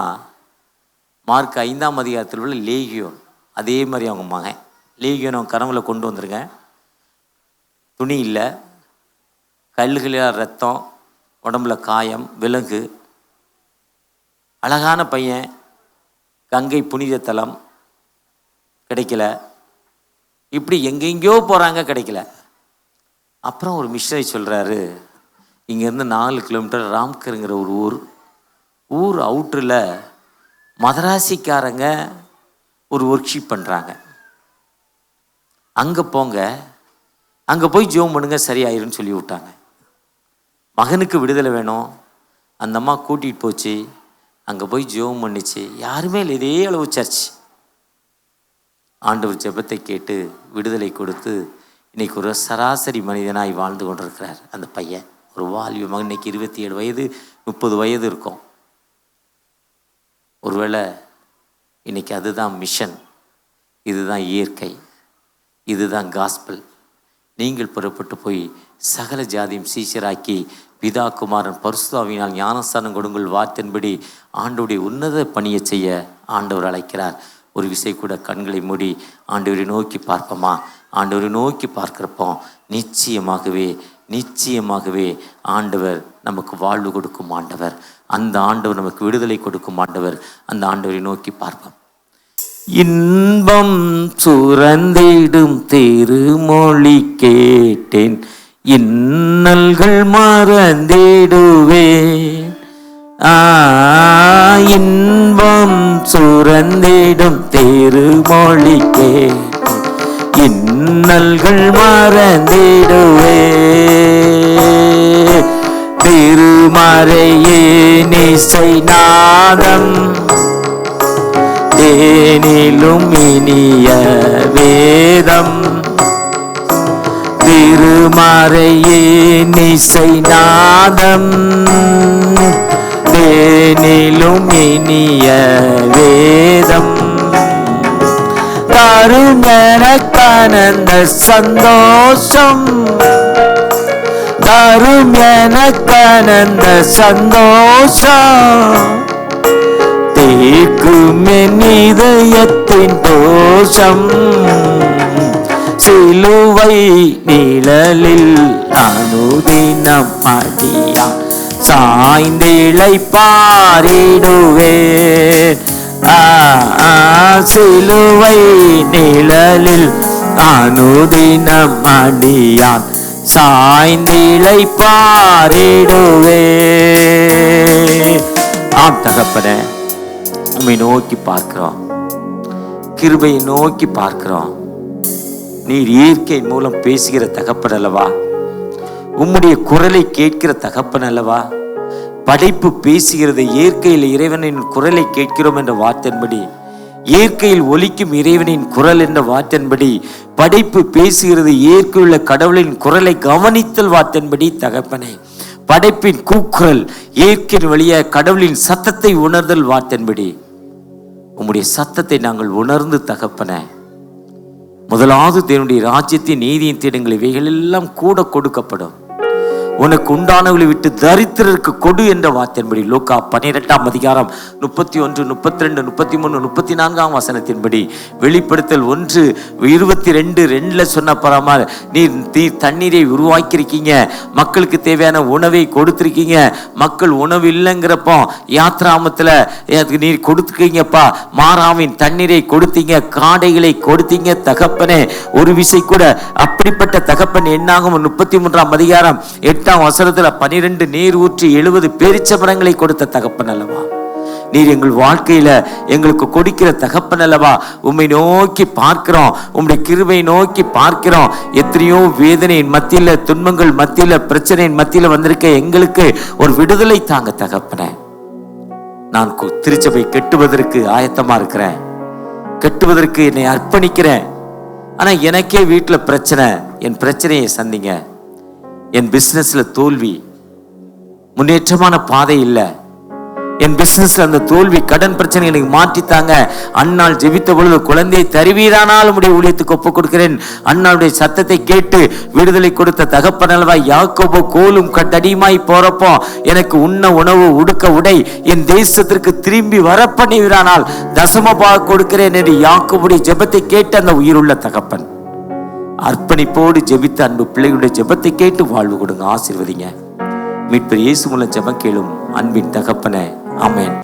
மார்க் 5ஆம் அதிகாரத்தில் உள்ள லேகியோன், அதே மாதிரி அவங்க மகன் லேகியோன் அவங்க கனவுல கொண்டு வந்துருங்க. துணி இல்லை, கல்லுகளில் ரத்தம், உடம்புல காயம், விலங்கு. அழகான பையன், கங்கை புனித தலம் கிடைக்கல. இப்படி எங்கெங்கேயோ போகிறாங்க, கிடைக்கல. அப்புறம் ஒரு மிஷனரி சொல்கிறாரு, இங்கேருந்து 4 கிலோமீட்டர் ராம்கருங்கிற ஒரு ஊர் அவுட்டரில் மதராசிக்காரங்க ஒரு ஒர்க்ஷிப் பண்ணுறாங்க, அங்கே போங்க, அங்கே போய் ஜெபம் பண்ணுங்க, சரியாயிருன்னு சொல்லி விட்டாங்க. மகனுக்கு விடுதலை வேணும். அந்த அம்மா கூட்டிகிட்டு போச்சு, அங்கே போய் ஜெபம் பண்ணிச்சு. யாருமே இல்லை, இதே அளவு சர்ச். ஆண்டவர் ஜெபத்தை கேட்டு விடுதலை கொடுத்து இன்றைக்கி ஒரு சராசரி மனிதனாய் வாழ்ந்து கொண்டிருக்கிறார் அந்த பையன். ஒரு வாலிப மகன். இன்றைக்கி 27 வயது 30 வயது இருக்கும். ஒருவேளை இன்றைக்கி அதுதான் மிஷன், இதுதான் இயற்கை, இதுதான் காஸ்பல். நீங்கள் புறப்பட்டு போய் சகல ஜாதியும் சீஷராக்கி பிதா குமாரன் பரிசுத்தாவியினால் ஞானஸ்தானம் கொடுங்கள் வார்த்தையின்படி ஆண்டவருடைய உன்னத பணியை செய்ய ஆண்டவர் அழைக்கிறார். ஒரு விசை கூட கண்களை மூடி ஆண்டவரை நோக்கி பார்ப்போமா? ஆண்டவரை நோக்கி பார்க்கிறப்போ நிச்சயமாகவே ஆண்டவர் நமக்கு வாழ்வு கொடுக்கும் ஆண்டவர். அந்த ஆண்டவர் நமக்கு விடுதலை கொடுக்கும் ஆண்டவர். அந்த ஆண்டவரை நோக்கி பார்ப்போம். இன்பம் சுரந்திடும் திருமொழி கேட்டேன், இன்னல்கள் மறந்திடுவேன். இன்பம் சுரந்திடும் திருமொழி கேட்டேன், இன்னல்கள் மறந்திடுவேன். திருமறையே இசை நாதம், தேனிலும் இனிய வேதம். திருமறையே இசை நாதம், தேனிலும் இனிய வேதம். தரும் எனக்கானந்த சந்தோஷம், தரும் எனக்கானந்த சந்தோஷம். தீர்க்கும் என் இதயத்தின் தோஷம். சிலுவை நிழலில் அனுதினம் அடியா சாய்ந்திழை பாரிடுவேன். சிலுவை நிழலில் அனுதினம் அடியான் சாய்ந்திழை பாரிடுவேன். ஆம் தகப்பனே, உம்மை நோக்கி பார்க்கிறோம், கிருபையை நோக்கி பார்க்கிறோம். நீர் இயற்கை மூலம் பேசுகிற தகப்பன் அல்லவா? உம்முடைய குரலை கேட்கிற தகப்பன் அல்லவா? படைப்பு பேசுகிறது, இயற்கையில் இறைவனின் குரலை கேட்கிறோம் என்ற வார்த்தையின்படி இயற்கையில் ஒலிக்கும் இறைவனின் குரல் என்ற வார்த்தையின்படி படைப்பு பேசுகிறது. இயற்கையுள்ள கடவுளின் குரலை கவனித்தல் வார்த்தையின்படி தகப்பனே, படைப்பின் கூக்குரல், இயற்கையின் வழியாக கடவுளின் சத்தத்தை உணர்தல் வார்த்தையின்படி உம்முடைய சத்தத்தை நாங்கள் உணர்ந்து தகப்பனே, முதலாவது தேவனுடைய ராஜ்யத்தின் நீதியின் தேடுங்கள், இவைகள் எல்லாம் கூட கொடுக்கப்படும். உனக்கு உண்டானவர்களை விட்டு தரித்திரருக்கு கொடு என்ற வார்த்தையின்படி லூக்கா 12ஆம் அதிகாரம் 31, 32, 33, 34ஆம் வசனத்தின்படி வெளிப்படுத்தல் 1:22 சொன்ன பரமா நீர் தண்ணீரை உருவாக்கியிருக்கீங்க, மக்களுக்கு தேவையான உணவை கொடுத்துருக்கீங்க. மக்கள் உணவு இல்லைங்கிறப்போ யாத்ராமத்தில் நீர் கொடுத்துருக்கீங்கப்பா. மாறாவின் தண்ணீரை கொடுத்தீங்க, காடைகளை கொடுத்தீங்க தகப்பனே. ஒரு விசை கூட அப்படிப்பட்ட தகப்பன் என்னாகும் 33ஆம் அதிகாரம் 8ஆம் வசனத்துல 12 நீர் ஊற்றி 70 பேரிச்சமரங்களை கொடுத்த தகப்பன் அல்லவா. நீர் எங்கள் வாழ்க்கையில எங்களுக்கு கொடுக்கிற தகப்பன் அல்லவா. உம்மை நோக்கி பார்க்கிறோம், உம்முடைய கிருபை நோக்கி பார்க்கிறோம். எத்தனையோ வேதனையின் மத்தியில, துன்பங்கள் மத்தியில, பிரச்சனையின் மத்தியில வந்திருக்க எங்களுக்கு ஒரு விடுதலை தாங்க தகப்பனே. நான் திருச்சபை கட்டுவதற்கு ஆயத்தமா இருக்கிறேன், கட்டுவதற்கு என்னை அர்ப்பணிக்கிறேன். ஆனா எனக்கே வீட்டுல பிரச்சனை, என் பிரச்சனையை சந்திங்க. என் பிசினஸ்ல தோல்வி, முன்னேற்றமான பாதை இல்லை. என் பிசினஸ்ல அந்த தோல்வி, கடன் பிரச்சனை எனக்கு மாற்றித்தாங்க. அண்ணாள் ஜெபித்த பொழுது குழந்தையை தருவீரானால் உடைய ஊழியத்துக்கு ஒப்புக் கொடுக்கிறேன். அண்ணாளுடைய சத்தத்தை கேட்டு விடுதலை கொடுத்த தகப்பனல்வா. யாக்கோபு கோலும் தடியுமாய் போறப்போ எனக்கு உண்ண உணவு, உடுக்க உடை, என் தேசத்திற்கு திரும்பி வர பண்ணுவீரானால் தசமபாக கொடுக்கிறேன் என்று யாக்கோபுடைய ஜெபத்தை கேட்டு அந்த உயிருள்ள தகப்பன் அர்ப்பணிப்போடு ஜெபித்த அன்பு பிள்ளைகளுடைய ஜெபத்தை கேட்டு வாழ்வு கொடுங்க, ஆசீர்வதிங்க. மீட்பர் இயேசு மூலம் ஜெபம் கேளும் அன்பின் தகப்பனே, ஆமென்.